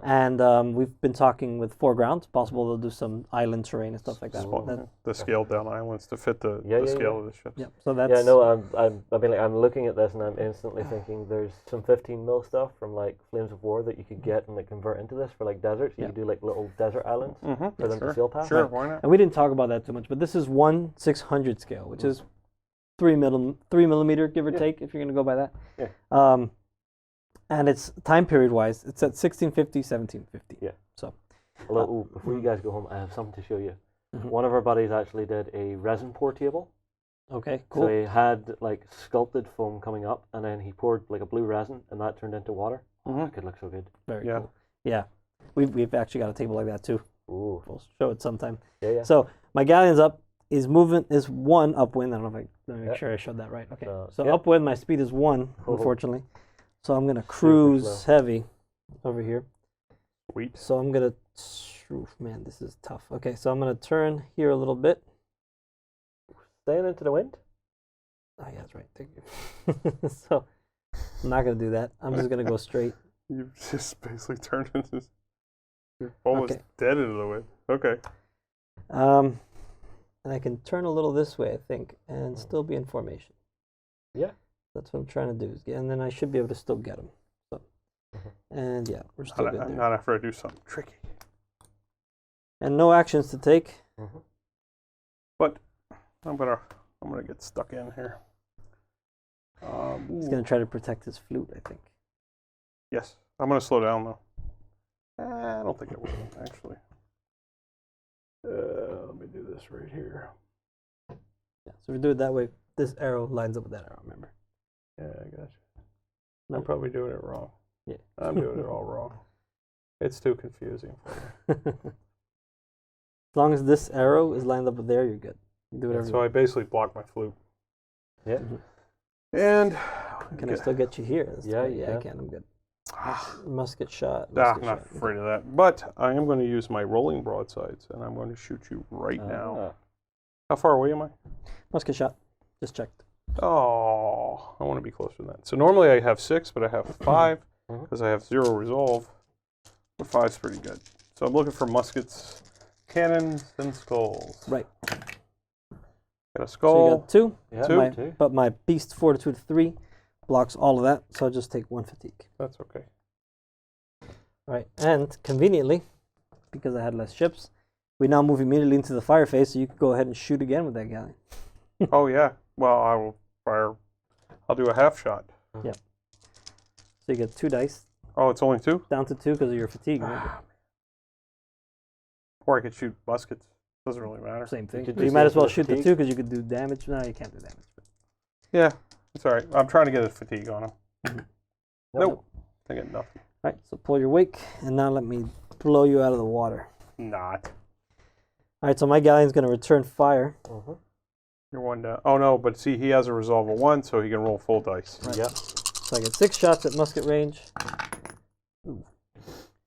And we've been talking with Foreground. Possible they'll do some island terrain and stuff like that. The scaled down islands to fit the Yeah. scale of the ships. Yep. So that's Yeah, no, I'm looking at this and I'm instantly thinking there's some 15 mil stuff from like Flames of War that you could get and like convert into this for like deserts. You could do like little desert islands for them to sail past. Sure, why not? And we didn't talk about that too much, but this is 1/600 scale, which is 3 millimeter, give or take, if you're going to go by that. Yeah. And it's time period wise, it's at 1650, 1750. Yeah. So. Although, before you guys go home, I have something to show you. One of our buddies actually did a resin pour table. Okay, cool. So he had like sculpted foam coming up, and then he poured like a blue resin, and that turned into water. It could look so good. Very Yeah. cool. Yeah. We've actually got a table like that too. Ooh. We'll show it sometime. Yeah. So my galleon's up. His movement is 1 upwind. I don't know if let me make Yeah. sure I showed that right. Okay. So yeah. upwind, my speed is 1, Cool. unfortunately. So I'm gonna cruise slow. heavy over here. Sweet. So I'm gonna, man, this is tough. Okay, so I'm gonna turn here a little bit. Staying into the wind. Oh yeah, that's right. Thank you. So I'm not gonna do that. I'm just gonna go straight. You've just basically turned into... You're almost Okay. dead into the wind. Okay. And I can turn a little this way, I think, and still be in formation. Yeah. That's what I'm trying to do. And then I should be able to still get them. So, and yeah, we're still good there. Not after I do something tricky. And no actions to take. But I'm gonna get stuck in here. He's gonna try to protect his flute, I think. Yes. I'm gonna slow down though. I don't think I will, actually. Let me do this right here. Yeah, so if we do it that way, this arrow lines up with that arrow, remember? Yeah, I got you. No. I'm probably doing it wrong. Yeah. I'm doing it all wrong. It's too confusing for me. As long as this arrow is lined up with there, you're good. Do whatever. So I basically block my flute. Yeah. And Can I still get you here? Yeah, I can. I'm good. Musket shot. I'm not afraid of that. But I am going to use my rolling broadsides, and I'm going to shoot you right now. How far away am I? Musket shot. Just checked. Oh, I want to be closer than that. So normally I have 6, but I have 5 because I have 0 resolve. But 5's pretty good. So I'm looking for muskets, cannons, and skulls. Right. Got a skull. So you got 2. Yeah, Two. But my beast fortitude 3 blocks all of that, so I'll just take 1 fatigue. That's okay. Right, and conveniently, because I had less ships, we now move immediately into the fire phase, so you can go ahead and shoot again with that galleon. Oh yeah. Well, I will fire. I'll do a half shot. Yep. So you get 2 dice. Oh, it's only 2? Down to 2 because of your fatigue. Remember? Or I could shoot muskets. Doesn't really matter. Same thing. could You just might go as for well the shoot the fatigue. 2 because you could do damage. No, you can't do damage. Yeah, it's all right. I'm trying to get a fatigue on him. Nope. I get nothing. All right, so pull your wake, and now let me blow you out of the water. Not. All right, so my galleon's going to return fire. You're 1 down. Oh no, but see, he has a resolve of 1, so he can roll full dice. Right. Yep. So I get 6 shots at musket range.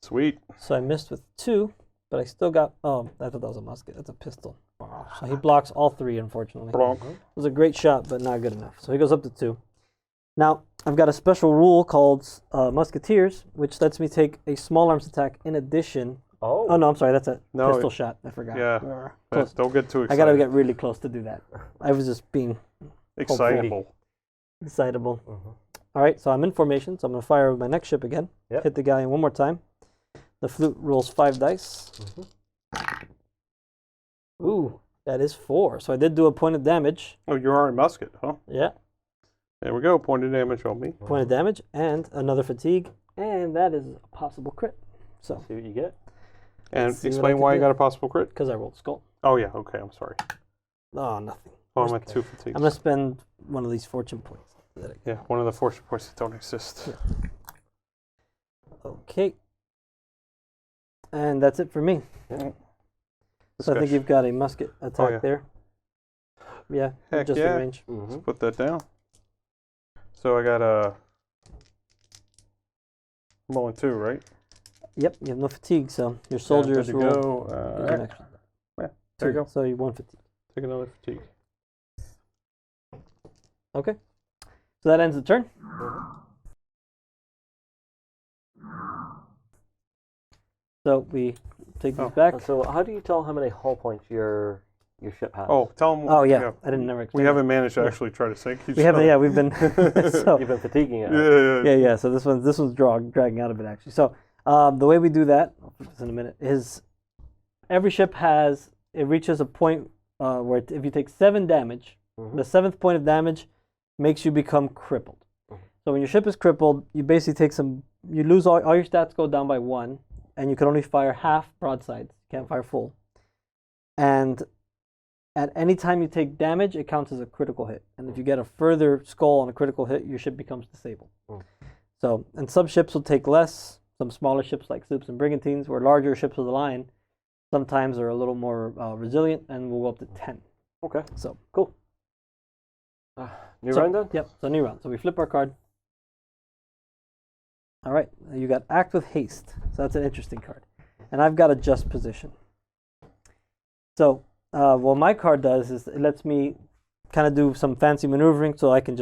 Sweet. So I missed with 2, but I still got. Oh, I thought that was a musket. That's a pistol. So he blocks all 3, unfortunately. Bronk. It was a great shot, but not good enough. So he goes up to 2. Now, I've got a special rule called Musketeers, which lets me take a small arms attack in addition. Oh, no, I'm sorry. That's a pistol shot. I forgot. Yeah. Close. Don't get too I excited. got to get really close to do that. I was just being excitable. excitable. All right, so I'm in formation, so I'm going to fire with my next ship again. Yep. Hit the galleon one more time. The flute rolls 5 dice. Ooh, that is 4. So I did do a point of damage. Oh, you're on musket, huh? Yeah, There we go. Point of damage on me. point of damage and another fatigue, and that is a possible crit. So, See what you get. And see what I explain can why you do. got a possible crit. because I rolled skull. Oh yeah. Okay. I'm sorry. Oh, nothing. Oh, I'm at 2 fatigues. I'm going to spend one of these fortune points. Yeah, one of the fortune points that don't exist. Okay. And that's it for me. Yeah. So I think you've got a musket attack there. Yeah, Heck just yeah. in range. Let's put that down. So I got a. I'm only 2, right? Yep, you have no fatigue, so your soldiers yeah, roll. go. Get an extra. Yeah, there you go. So you 1 fatigue. Take another fatigue. Okay. So that ends the turn. So we take these back. So how do you tell how many hull points your ship has? Oh, tell them. Oh yeah, I didn't never explain. We haven't managed to actually try to sink you. We haven't. Yeah, we've been. So, You've been fatiguing it. yeah. So this one's dragging out a bit actually. So the way we do that, I'll put this in a minute, is every ship reaches a point where if you take 7 damage, the 7th point of damage makes you become crippled. So when your ship is crippled, you basically you lose all your stats go down by 1, and you can only fire half broadsides. You can't fire full. And at any time you take damage, it counts as a critical hit. And if you get a further skull on a critical hit, your ship becomes disabled. So, and some ships will take less. Some smaller ships like sloops and brigantines, or larger ships of the line, sometimes are a little more resilient, and will go up to 10. Okay. So Cool. New round then? Yep. So new round. So we flip our card. All right. You got Act with Haste. So that's an interesting card. And I've got Adjust Position. So what my card does is it lets me kind of do some fancy maneuvering, so I can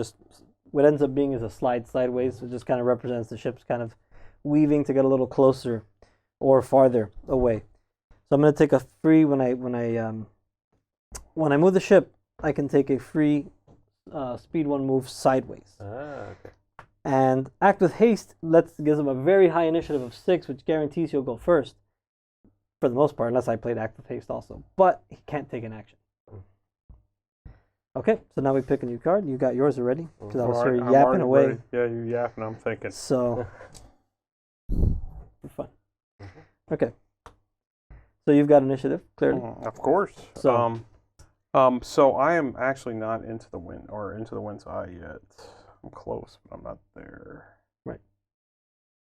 what ends up being is a slide sideways. So it just kind of represents the ship's kind of weaving to get a little closer or farther away. So I'm going to take a free when I move the ship, I can take a free speed 1 move sideways. Okay. And Act with Haste gives him a very high initiative of 6, which guarantees he'll go first for the most part, unless I played Act with Haste also. But he can't take an action. Okay, so now we pick a new card. You got yours already, because I was here I'm yapping already away. ready. Yeah, you're yapping. I'm thinking. So, for fun. Okay. So you've got initiative, clearly. Of course. So, so I am actually not into the wind's eye yet. I'm close, but I'm not there. Right.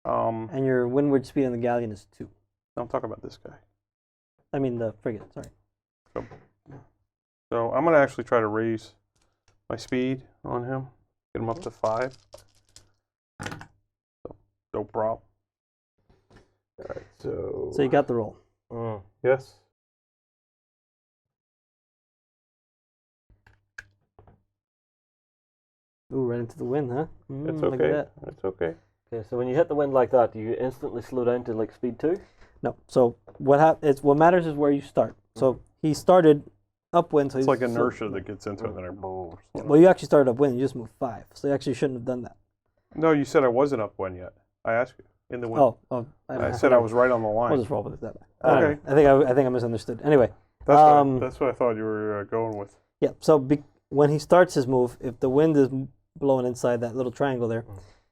And your windward speed on the galleon is 2. I'm talking about this guy. I mean the frigate, sorry. So, So I'm going to actually try to raise my speed on him. Get him up to 5. So, no problem. All right, so... So you got the roll. Yes. Ooh, right into the wind, huh? It's Look at okay. that. It's okay. Okay, so when you hit the wind like that, do you instantly slow down to like speed 2? No. So what matters is where you start. So he started upwind. So It's he's like inertia that gets into it, and then Well, you actually started upwind. You just moved 5. So you actually shouldn't have done that. No, you said I wasn't upwind yet. I asked you in the wind. I said I was right on the line. I'll just roll with it that way. Okay. I think I misunderstood. Anyway. That's what I thought you were going with. Yeah. So when he starts his move, if the wind is blowing inside that little triangle there,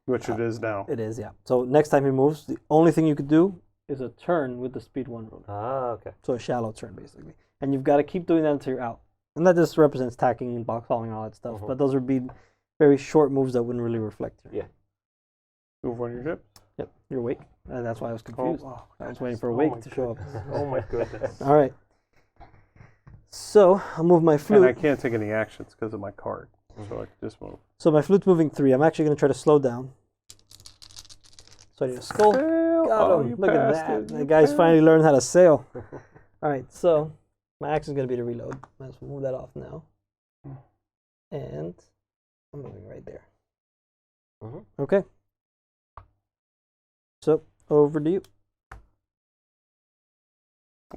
Which it is now. it is, yeah. So next time he moves, the only thing you could do is a turn with the speed 1 roller. Ah, okay. So a shallow turn, basically. And you've got to keep doing that until you're out. And that just represents tacking and box hauling and all that stuff. But those would be very short moves that wouldn't really reflect here. Yeah. Move on your hip. Yep, your wake. And that's why I was confused. I was waiting for a wake to show up. Oh my goodness. All right. So I'll move my flute. And I can't take any actions because of my card. So I can just move. So my flute's moving 3. I'm actually going to try to slow down. So I need a skull. Got him. Look at that. The guy's finally learned how to sail. All right, so my action is going to be to reload. Let's move that off now. And I'm moving right there. Okay. So over to you.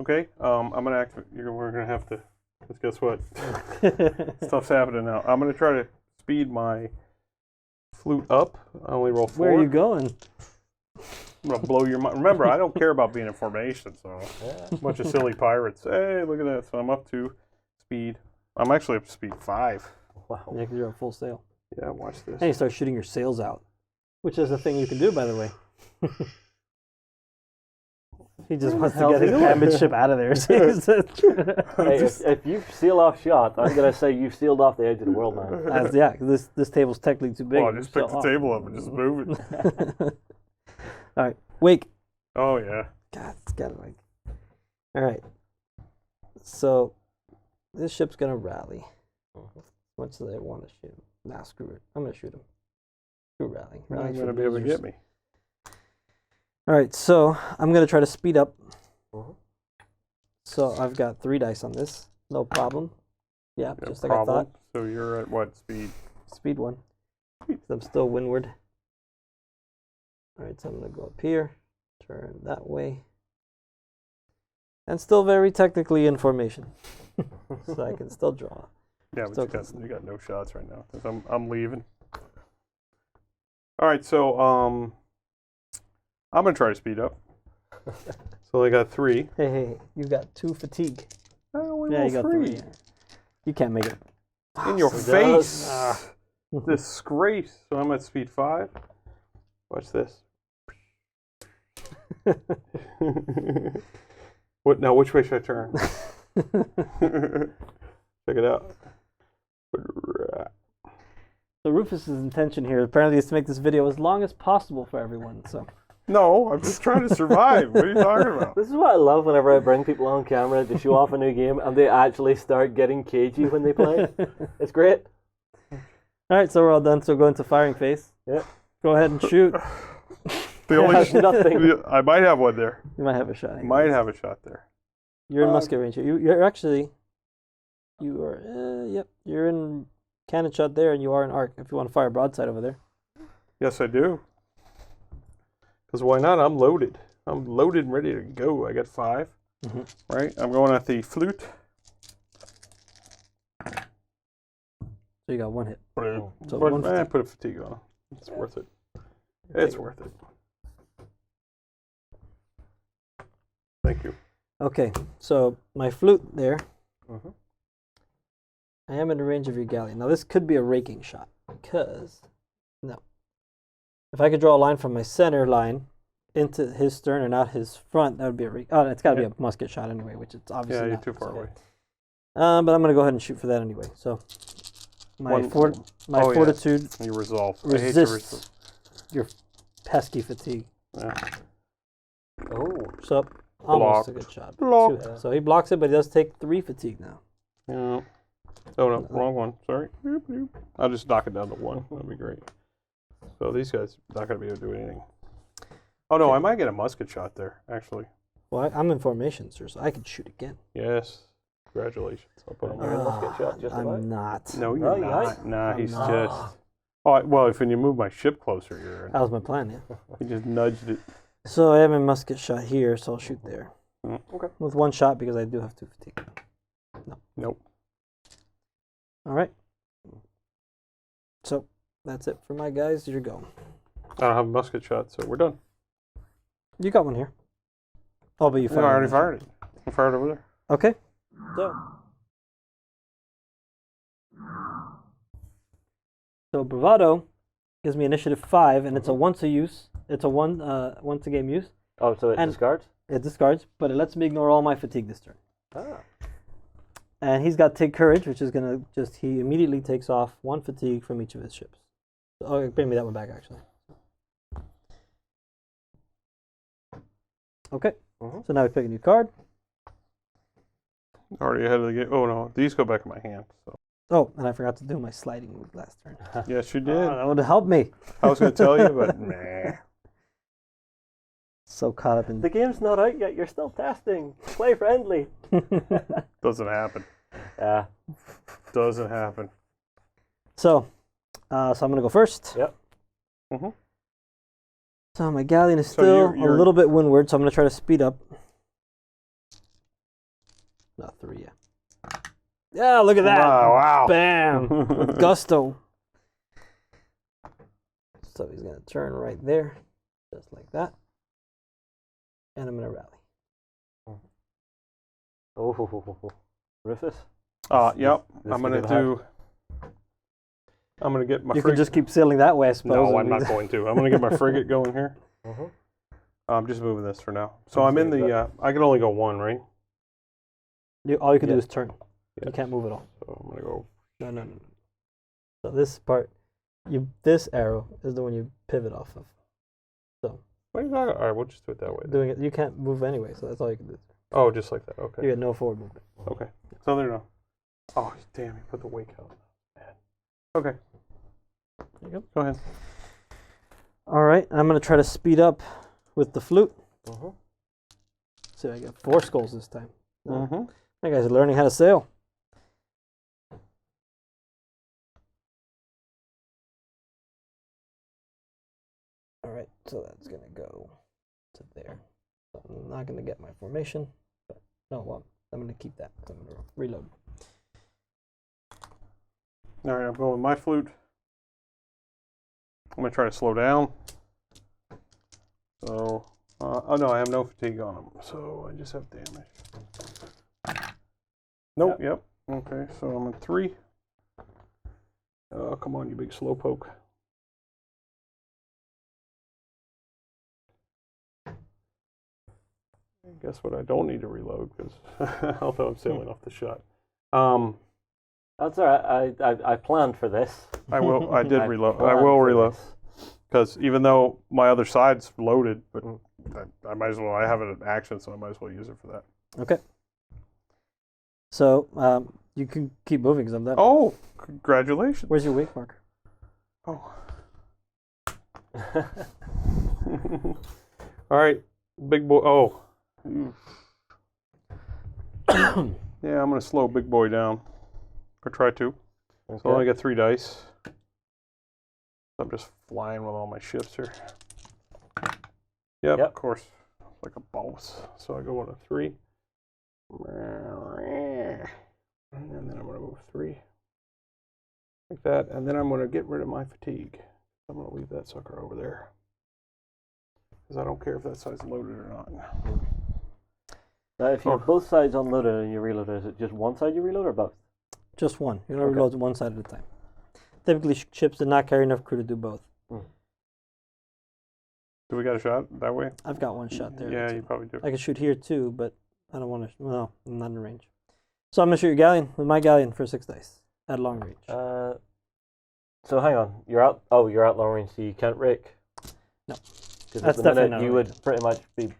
Okay. I'm gonna we're gonna have to. Because guess what? Stuff's happening now. I'm gonna try to speed my flute up. I only roll 4. Where are you going? I'm gonna blow your mind. Remember, I don't care about being in formation. So a bunch of silly pirates. Hey, look at that. So I'm up to speed. I'm actually up to speed 5. Wow. Yeah, because you're on full sail. Yeah, watch this. And you start shooting your sails out, which is a thing you can do, by the way. He just wants to get his damaged ship out of there. Hey, if you seal off shot, I'm gonna say you've sealed off the edge of the world, man. Yeah, this table's technically too big. Well, just pick the table up and just move it. All right, wake. Oh yeah. God, it's got to like. All right. So this ship's gonna rally. What do they want to shoot? Nah, screw it. I'm gonna shoot him. Screw rally. Rally's gonna be able to get me. All right, so I'm gonna try to speed up. So I've got 3 dice on this. No problem. Yeah, No just problem. like I thought. So you're at what speed? Speed 1. I'm still windward. All right, so I'm gonna go up here, turn that way, and still very technically in formation, so I can still draw. Yeah, but you got no shots right now. 'Cause I'm leaving. All right, so I'm gonna try to speed up. So I got 3. Hey, you got 2 fatigue. Yeah, you got 3. You can't make it. In your face. Disgrace. So I'm at speed 5. Watch this. What now? Which way should I turn? Check it out. So Rufus's intention here apparently is to make this video as long as possible for everyone. So. No, I'm just trying to survive. What are you talking about? This is what I love whenever I bring people on camera to show off a new game and they actually start getting cagey when they play. It's great. All right, so we're all done. So go into firing phase. Yeah. Go ahead and shoot. The only nothing. I might have one there. You might have a shot. Might have a shot there. You're in musket range here. You're actually. You are. Yep. You're in cannon shot there, and you are in arc. If you want to fire broadside over there. Yes, I do. Because why not? I'm loaded. I'm loaded and ready to go. I got 5. Right? I'm going at the flute. So you got 1 hit. So one I put a fatigue on. It's worth it. It's worth it. Thank you. Okay, so my flute there. I am in the range of your galleon. Now this could be a raking shot because if I could draw a line from my center line into his stern and not his front, that would be a rake. Oh, it's got to be a musket shot anyway, which it's obviously you're not. too far away. But I'm going to go ahead and shoot for that anyway. So my fortitude You resolve. resists your pesky fatigue. Yeah. Oh. So almost Blocked. a good shot. Blocked. So he blocks it, but he does take 3 fatigue now. Yeah. Oh, no, wrong one. Sorry. I'll just knock it down to 1. That'd be great. So these guys not going to be able to do anything. Oh, no, I might get a musket shot there, actually. Well, I'm in formation, sir, so I can shoot again. Yes. Congratulations. I'll put him You're a on. musket shot just about. I'm not. No, you're No, not. Nah, I'm he's not. just... Oh, well, if when you move my ship closer, you're in. That was my plan, yeah. You just nudged it. So I have a musket shot here, so I'll shoot there. Okay. With 1 shot because I do have 2 fatigue. No. Nope. All right. So that's it for my guys. Your go. I don't have a musket shot, so we're done. You got one here. Oh, but you No, fired. I already fired it. I fired over there. Okay. So bravado gives me initiative 5, and it's a once a use. It's a once a game use. Oh, so it And- discards? It discards, but it lets me ignore all my fatigue this turn. Ah. And he's got take courage, which is gonna he immediately takes off 1 fatigue from each of his ships. Oh, bring me that one back actually. Okay. So now we pick a new card. Already ahead of the game. Oh, no. These go back in my hand. So. Oh, and I forgot to do my sliding move last turn. Yes, you did. That would have helped me. I was going to tell you, but nah. So caught up in. The game's not out yet. You're still testing. Play friendly. Doesn't happen. Yeah. Doesn't happen. So I'm gonna go first. Yep. Mhm. So my galleon is So still you're- a little bit windward, so I'm gonna try to speed up. Not 3 yet. Yeah, look at that! Wow. Bam! With gusto. So he's gonna turn right there, just like that, and I'm gonna rally. Oh, Rufus? Yep. This I'm could going get to I'm going to get my You frigate. could just keep sailing that way, I suppose. No, I'm not going to. I'm going to get my frigate going here. Mhm. I'm just moving this for now. So I'm in the, I can only go 1, right? All you can do Yeah. is turn. You can't move at all. So I'm going to go. No. So this part, this arrow is the one you pivot off of. What are you talking? All right, we'll just do it that way. then. Doing it, you can't move anyway, so that's all you can do. Oh, just like that. Okay. You get no forward movement. Okay. So there you go. Oh, damn, you put the wake out. Man. Okay. There you go. Go ahead. All right, I'm gonna try to speed up with the flute. Mhm. So I get 4 skulls this time. Mm-hmm. That guy's learning how to sail. All right, so that's gonna go to there. So I'm not gonna get my formation, but no, well, I'm gonna keep that. So I'm gonna reload. All right, I'm going with my flute. I'm going to try to slow down. So, oh no, I have no fatigue on them. So I just have damage. Nope, yep. Okay, so I'm at 3. Oh, come on, you big slowpoke. Guess what? I don't need to reload because although I'm sailing off the shot. That's all right. I planned for this. I will. I did reload. I planned will for reload this. because even though my other side's loaded, but I might as well. I have it in action, so I might as well use it for that. Okay. So you can keep moving because I'm done. Oh, congratulations! Where's your wake marker? Oh. All right, big boy. Oh. Yeah, I'm gonna slow big boy down, or try to. Okay. So I only got 3 dice. I'm just flying with all my ships here. Yep, of course, like a boss. So I go on a 3. And then I'm going to move 3. Like that. And then I'm going to get rid of my fatigue. I'm going to leave that sucker over there. Because I don't care if that side's loaded or not. Now, if you have both sides unloaded and you reload, is it just one side you reload or both? Just one. You're gonna reload one side at a time. Typically, ships did not carry enough crew to do both. Do we got a shot that way? I've got 1 shot there. Yeah, you probably do. I can shoot here too, but I don't want to. No, I'm not in range. So I'm gonna shoot your galleon with my galleon for 6 dice at long range. So hang on, you're out. Oh, you're out long range, so you can't rake. No. Because That's at the definitely minute not you right. would pretty much be.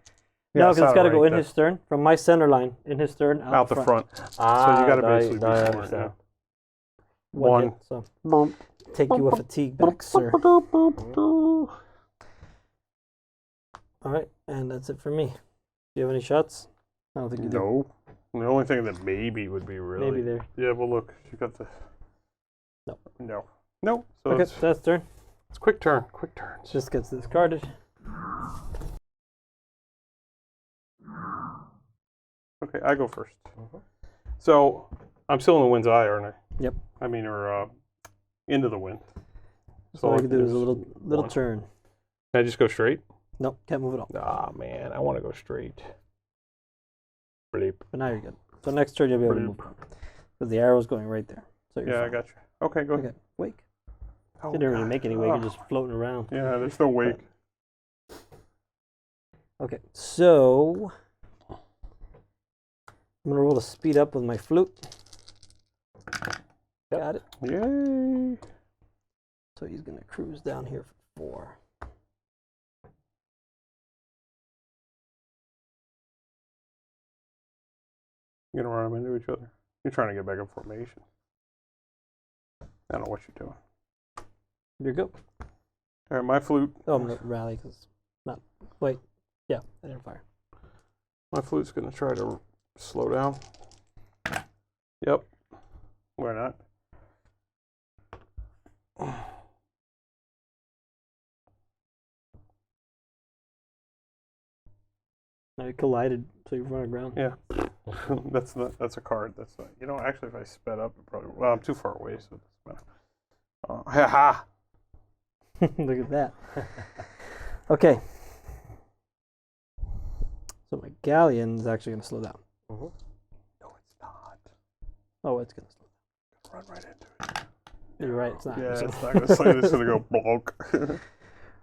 No, because it's got to go in his his stern from my center line in his stern out the front. Ah, you gotta now, basically now I be somewhere, understand. one hit, so take you a fatigue back, sir. All right, and that's it for me. Do you have any shots? I don't think you do. No. The only thing that maybe would be really... Maybe there. Yeah, well, look. You got the... No. No. No. So Okay, so that's turn. it's quick turn. Quick turns. Just gets discarded. Okay, I go first. So I'm still in the wind's eye, aren't I? Yep. I mean, or into the wind. So all I can do is a little one. turn. Can I just go straight? Nope, can't move at all. Ah, man, I want to go straight. Bleep. But now you're good. So next turn you'll be able to move. Because the arrow's going right there. So you're Yeah, fine. I got you. Okay, go ahead. Okay, wake. Oh, Didn't really make any wake, you're oh. just floating around. Yeah, there's no wake. Okay, so I'm gonna roll to speed up with my flute. Got it. Yay! So he's gonna cruise down here for 4. You're gonna run them into each other. You're trying to get back in formation. I don't know what you're doing. You're good. All right, my flute. Oh, I'm gonna rally because not. Wait, yeah, I didn't fire. My flute's gonna try to slow down. Yep. Why not? I collided, so you've run aground. Yeah. That's a card. That's not, you know, actually if I sped up it probably, well, I'm too far away, so it doesn't matter. Ha ha. Look at that. Okay. So my galleon is actually going to slow down. No, it's not. Oh, it's going to slow Run right into it. down. You're right, it's not. Yeah, So- it's not gonna slow. It's gonna go bonk.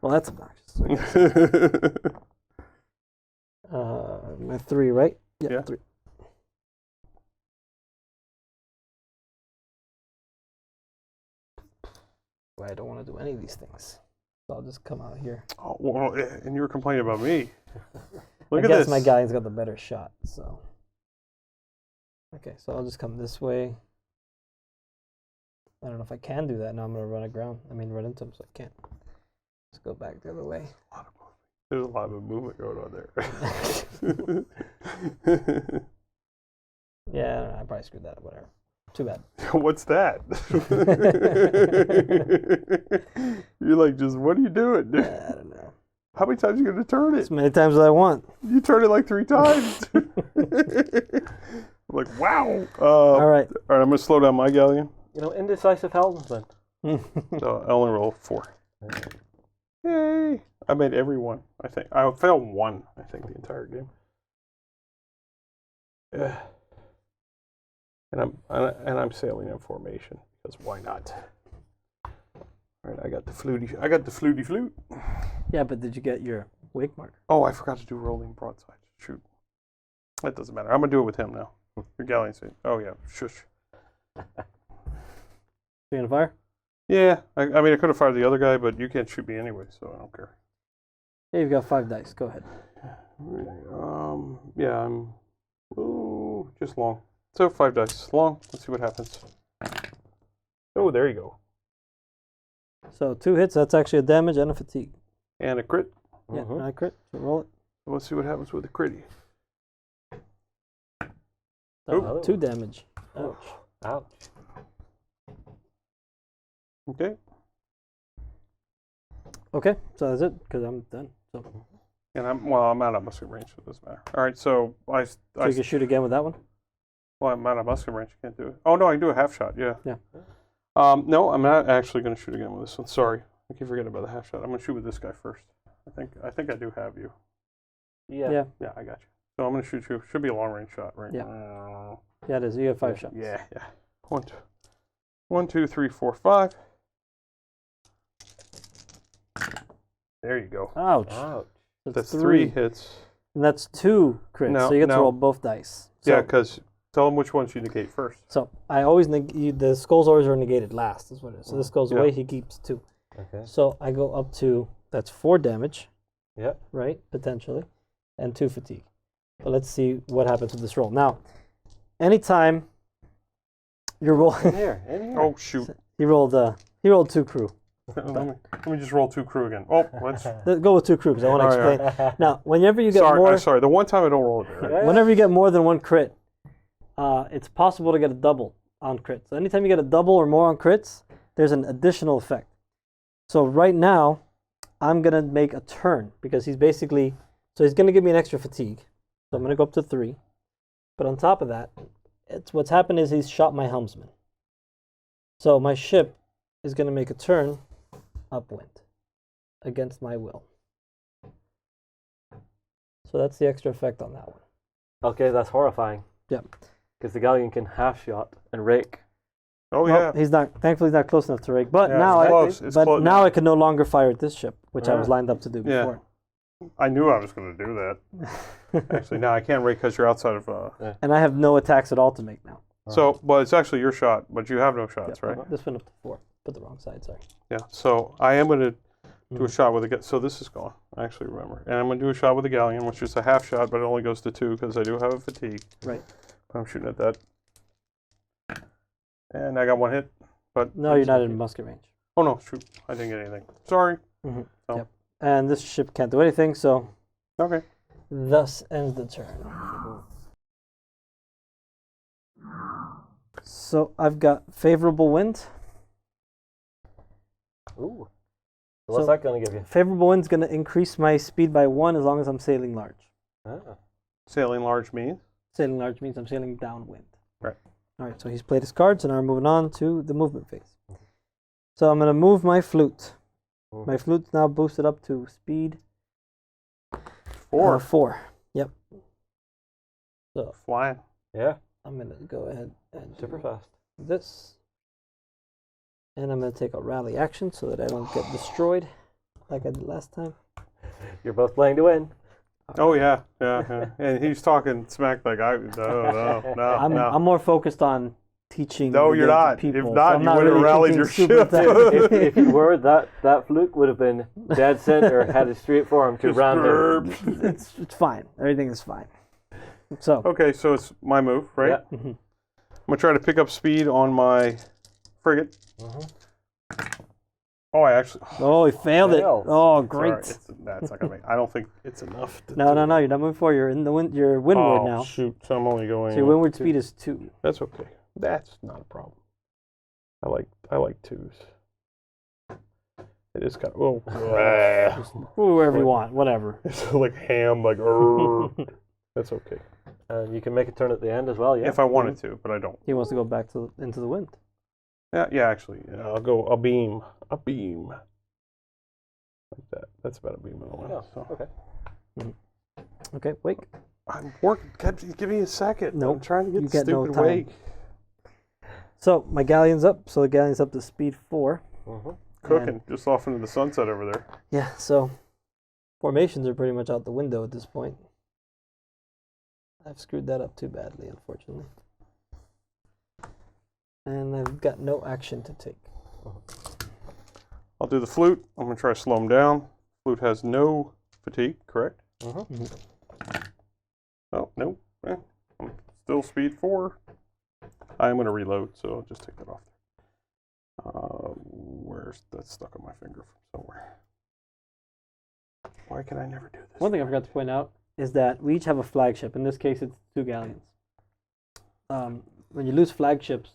well, that's obnoxious. My 3, right? Yeah. 3. Well, I don't want to do any of these things. So I'll just come out here. Oh, well, and you were complaining about me. Look I at guess this. my gallion's got the better shot, so. Okay, so I'll just come this way. I don't know if I can do that. Now I'm going to run run into him, so I can't. Let's go back the other way. There's a lot of movement going on there. Yeah, I probably screwed that up, whatever. Too bad. What's that? You're like, just what are you doing? I don't know. How many times are you going to turn it? As many times as I want. You turn it like 3 times. I'm like, wow. All right. All right, I'm going to slow down my galleon. You know, indecisive helmsman. So I only roll 4. Yay. I made every one, I think. I failed 1, I think, the entire game. Yeah. And I'm sailing in formation, because why not? All right, I got the fluty flute. Yeah, but did you get your wake marker? Oh, I forgot to do rolling broadside. Shoot. That doesn't matter. I'm going to do it with him now. Your galleon's saying, oh yeah, shush. You gonna fire? Yeah, I mean, I could have fired the other guy, but you can't shoot me anyway, so I don't care. Yeah, you've got 5 dice. Go ahead. Yeah, I'm just long. So 5 dice long. Let's see what happens. Oh, there you go. So 2 hits. That's actually a damage and a fatigue. And a crit. Yeah, and I crit. So roll it. Let's see what happens with the critty. Oh, 2 damage. Ouch. Ouch. Okay. Okay, so that's it because I'm done. So And I'm out of musket range, so it doesn't matter. All right, so you can shoot again with that one. Well, I'm out of musket range. You can't do it. Oh no, I can do a half shot. Yeah. Yeah. No, I'm not actually going to shoot again with this one. Sorry, I keep forgetting about the half shot. I'm going to shoot with this guy first. I think I do have you. Yeah. Yeah, I got you. So I'm going to shoot you. Should be a long range shot, right? Yeah. Yeah, it is. You have 5 shots. Yeah. 1, 2, 3, 4, 5. There you go. Ouch. Ouch. That's 3 hits. And that's 2 crits. No, so you get to no. roll both dice. So, Yeah, because tell them which ones you negate first. So I always the skulls always are negated last. Is what it is. So this goes Yeah. away. He keeps 2. Okay. So I go up to that's 4 damage. Yep. Right, potentially, and 2 fatigue. But let's see what happens with this roll. Now, anytime You're rolling. In here. Oh shoot! He rolled 2 crew. let me just roll 2 crew again. Oh, let's Go with 2 crew because I want to All explain. Now, whenever you get sorry. more, I'm sorry. The one time I don't roll it. Right? whenever you get more than 1 crit, it's possible to get a double on crits. So anytime you get a double or more on crits, there's an additional effect. So right now, I'm gonna make a turn because he's basically he's gonna give me an extra fatigue. So I'm gonna go up to 3. But on top of that, what's happened is he's shot my helmsman. So my ship is gonna make a turn upwind against my will. So that's the extra effect on that one. Okay, that's horrifying. Yep. Because the galleon can half shot and rake. Oh Well, yeah. he's not. Thankfully, he's not close enough to rake. But Yeah, now, it's close. It's but close. now I can no longer fire at this ship, which I was Ah. lined up to do Yeah. before. I knew I was going to do that. Actually, no, I can't rake because you're outside of. And I have no attacks at all to make now. So, but it's actually your shot, but you have no shots, right? This went up to 4. Put the wrong side. Sorry. Yeah. So I am going to do a shot with a. So this is gone. I actually remember, and I'm going to do a shot with the galleon, which is a half shot, but it only goes to 2 because I do have a fatigue. Right. I'm shooting at that, and I got 1 hit. But No, you're not in musket range. Oh no! Shoot! I didn't get anything. Sorry. Mhm. Oh. Yep. And this ship can't do anything, so Okay. thus ends the turn. So I've got favorable wind. Ooh. So what's So- that going to give you? Favorable wind's going to increase my speed by 1 as long as I'm sailing large. Ah. Sailing large means. Sailing large means I'm sailing downwind. Right. All right, so he's played his cards, and now we're moving on to the movement phase. So I'm going to move my flute. My flute's now boosted up to speed 4. 4. Yep. So Flying. Yeah, I'm going to go ahead and super fast. do this. And I'm going to take a rally action so that I don't get destroyed like I did last time. You're both playing to win. Oh yeah. And he's talking smack like no. I'm more focused on teaching. No, the you're game to not. people, If so not, I'm you would have really rallied thinking your super ship. fast. if you were, that fluke would have been dead center, headed straight for him to Just ram him. burp. It's fine. Everything is fine. So Okay, so it's my move, right? Yeah. mhm. I'm gonna try to pick up speed on my frigate. Oh, I actually. Oh, he failed it. Failed. Oh, Sorry, great. that's not gonna make. I don't think it's enough. To No, do. you're not moving forward. You're in the wind. You're windward Oh now. shoot! So I'm only going. So your windward speed is 2. That's okay. That's not a problem. I like 2s. It is kind of Whoever you want, whatever. It's like ham, like that's okay. And you can make a turn at the end as well, yeah? If I wanted to, but I don't. He wants to go back into the wind. Yeah, actually, I'll go a beam, like that. That's about a beam and a Oh, half. So. okay. Okay, wake. I'm working. Give me a second. Nope, I'm trying to get you the get no stupid time. wake. So my galleon's up. So the galleon's up to speed 4. Cooking just off into the sunset over there. Yeah. So formations are pretty much out the window at this point. I've screwed that up too badly, unfortunately. And I've got no action to take. I'll do the flute. I'm gonna try to slow him down. Flute has no fatigue, correct? Oh no, I'm still speed 4. I'm gonna reload, so I'll just take that off. Where's that stuck on my finger from somewhere? Why can I never do this? One thing I forgot to point out is that we each have a flagship. In this case, it's 2 galleons. When you lose flagships,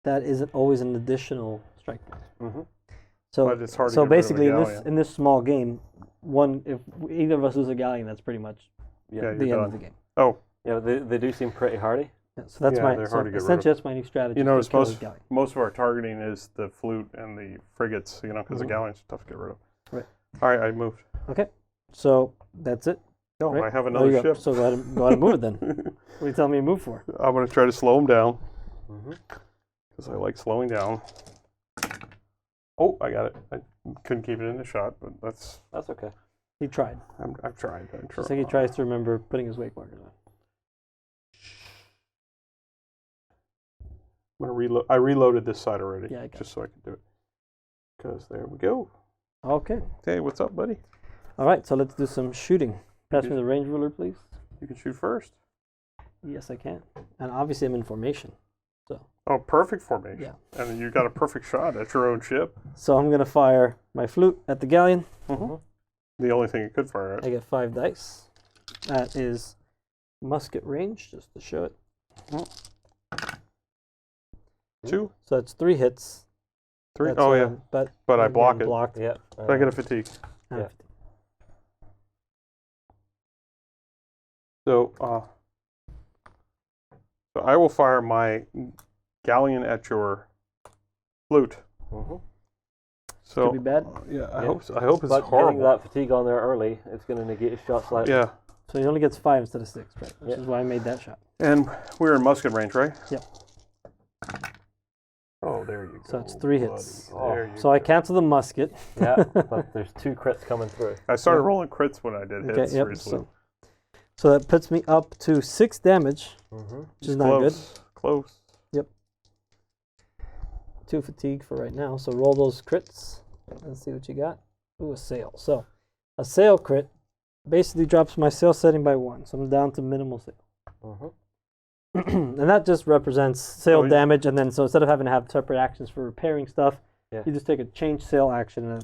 that isn't always an additional strike point. So, But it's hard to so get rid of a basically, galleon. in this small game, if either of us lose a galleon, that's pretty much Yeah, the you're end of done. the game. Oh, Yeah, they do seem pretty hardy. Yeah, so that's Yeah, my they're so hard to get rid of. essentially that's my new strategy. you to notice kill a galleon. most of our targeting is the flute and the frigates, because the galleons are tough to get rid of. Right. All right, I moved. Okay, so that's it. No, right? I have There another you go. ship. So go ahead and move it then. What are you telling me to move for? I'm gonna try to slow him down because I like slowing down. Oh, I got it. I couldn't keep it in the shot, but that's. That's okay. He tried. I've tried. Just like he tries to remember putting his wake markers on. I'm gonna reload. I reloaded this side already, Yeah, I got just so I could do it. Because there we go. Okay. Hey, what's up, buddy? All right, so let's do some shooting. Pass me the range ruler, please. You can shoot first. Yes, I can. And obviously, I'm in formation. So Oh, perfect formation. Yeah. And you got a perfect shot at your own ship. So I'm going to fire my flute at the galleon. The only thing you could fire at. I get 5 dice. That is musket range, just to show it. 2. So that's 3 hits. 3. That's, oh yeah. But I I'm block getting it. Blocked. Yeah. But I get a fatigue. Yeah. So, so I will fire my galleon at your flute. So Could be bad. yeah, I hope so. I hope it's But horrible. getting that fatigue on there early, it's going to negate his shot slightly. Yeah, So he only gets 5 instead of 6, right? Which is why I made that shot. and we're in musket range, right? Yep. Oh, there you go. So it's 3 hits. There you So I cancel the musket. Yeah, but there's 2 crits coming through. I started rolling crits when I did hits recently. So that puts me up to 6 damage, which is not good. Close. Yep. 2 fatigue for right now. So roll those crits. Let's see what you got. Ooh, a sail. So a sail crit basically drops my sail setting by 1. So I'm down to minimal sail. And that just represents sail damage. And then so instead of having to have separate actions for repairing stuff, you just take a change sail action and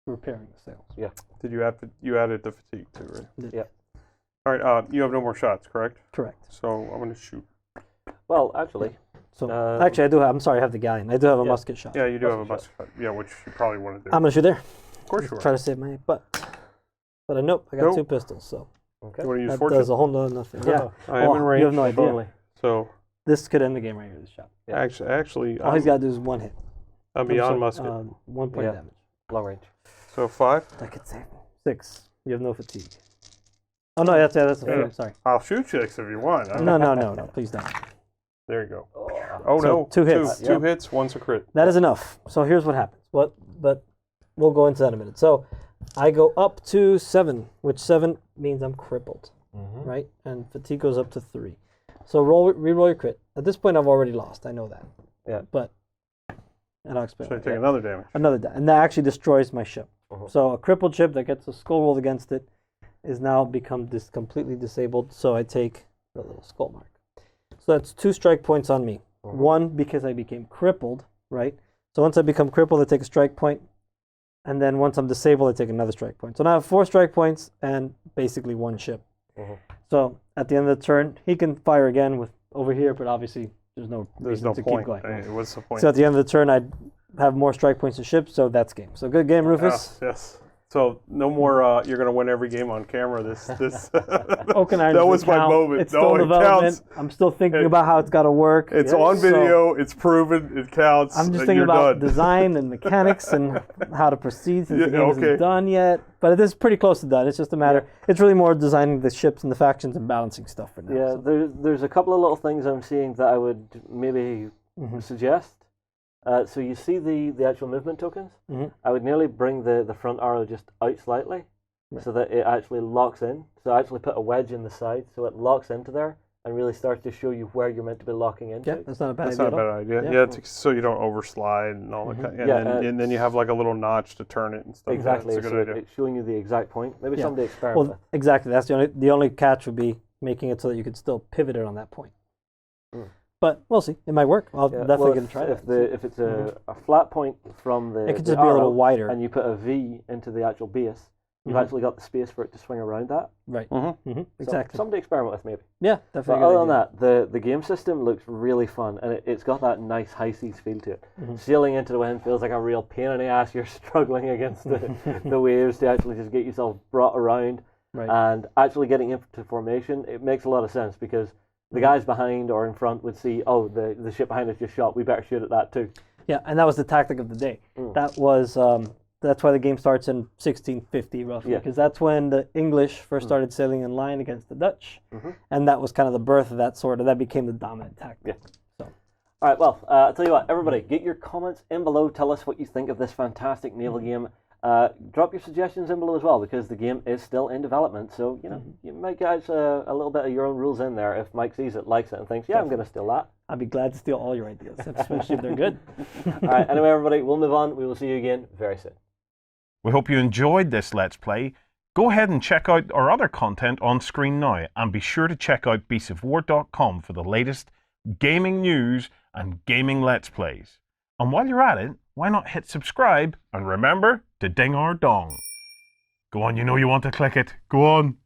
repairing the sails. Yeah. Did you add you added the fatigue too, right? Yeah. All right. You have no more shots, correct? Correct. So I'm going to shoot. Well, actually. So actually, I do have. I'm sorry, I have the galleon. I do have a musket shot. Yeah, you do have a musket shot. Yeah, which you probably want to do. I'm gonna shoot there. Of course you are. Try to save my butt. But nope, I got 2 pistols. So Okay. You want to use that fortune? does a whole lot of nothing. Yeah. I am in range. You have no idea. Totally. So This could end the game right here. This shot. Yeah. actually, All he's got to do is 1 hit. I'm beyond musket. 1 point damage. Long range. So 5. That could save me. 6. You have no fatigue. Oh no, that's a fail. Sorry. I'll shoot 6 if you want. No, please don't. There you go. Oh So, no, 2 hits. Two hits, 1's a crit. That is enough. So here's what happens. But we'll go into that in a minute. So I go up to 7, which 7 means I'm crippled, right? And fatigue goes up to 3. So re-roll your crit. At this point, I've already lost. I know that. Yeah. But, and I'll explain. So I take another damage. And that actually destroys my ship. So a crippled ship that gets a skull rolled against it is now become completely disabled. So I take the little skull mark. So that's 2 strike points on me. 1 because I became crippled, right? So once I become crippled, I take a strike point. And then once I'm disabled, I take another strike point. So now I have 4 strike points and basically 1 ship. So at the end of the turn, he can fire again with over here, but obviously there's no reason to point. keep going. What's the point? So at the end of the turn, I'd have more strike points to ships, so that's game. So good game, Rufus. Yes. So no more. You're gonna win every game on camera. This. Oaken Iron that was doesn't my count. moment. It's still it development. counts. I'm still thinking about how it's got to work. It's on video. It's proven. It counts. I'm just thinking you're about done. design and mechanics and how to proceed since the game isn't done yet. But it is pretty close to done. It's just a matter. It's really more designing the ships and the factions and balancing stuff for now. Yeah, so. there's a couple of little things I'm seeing that I would maybe suggest. So you see the actual movement tokens? I would nearly bring the front arrow just out slightly so that it actually locks in. So I actually put a wedge in the side so it locks into there and really starts to show you where you're meant to be locking into. Yeah, that's not a bad That's idea. not a bad idea. Yeah, so you don't overslide and all that. And then you have like a little notch to turn it and stuff. Exactly. That's a So good idea. it's showing you the exact point. Maybe someday experiment with. Exactly. That's the only catch would be making it so that you could still pivot it on that point. But we'll see. It might work. I'll definitely going to try it. If it's a flat point from the it could just be a little wider. And you put a V into the actual base, you've actually got the space for it to swing around that. Right. Exactly. So something to experiment with, maybe. Yeah, definitely. But other than that, the game system looks really fun, and it's got that nice high seas feel to it. Sailing into the wind feels like a real pain in the ass. You're struggling against the waves to actually just get yourself brought around. Right. And actually getting into formation, it makes a lot of sense because the guys behind or in front would see, oh, the ship behind us just shot. We better shoot at that too. Yeah, and that was the tactic of the day. That was that's why the game starts in 1650 roughly, because that's when the English first started sailing in line against the Dutch, and that was kind of the birth of that sort of. That became the dominant tactic. Yeah. So, all right. Well, I'll tell you what, everybody, get your comments in below. Tell us what you think of this fantastic naval game. Drop your suggestions in below as well, because the game is still in development. So, you might get a little bit of your own rules in there if Mike sees it, likes it, and thinks, yeah, I'm going to steal that. I'd be glad to steal all your ideas, especially if they're good. All right, anyway, everybody, we'll move on. We will see you again very soon. We hope you enjoyed this Let's Play. Go ahead and check out our other content on screen now, and be sure to check out beastsofwar.com for the latest gaming news and gaming Let's Plays. And while you're at it, why not hit subscribe and remember to ding our dong. Go on, you know you want to click it. Go on.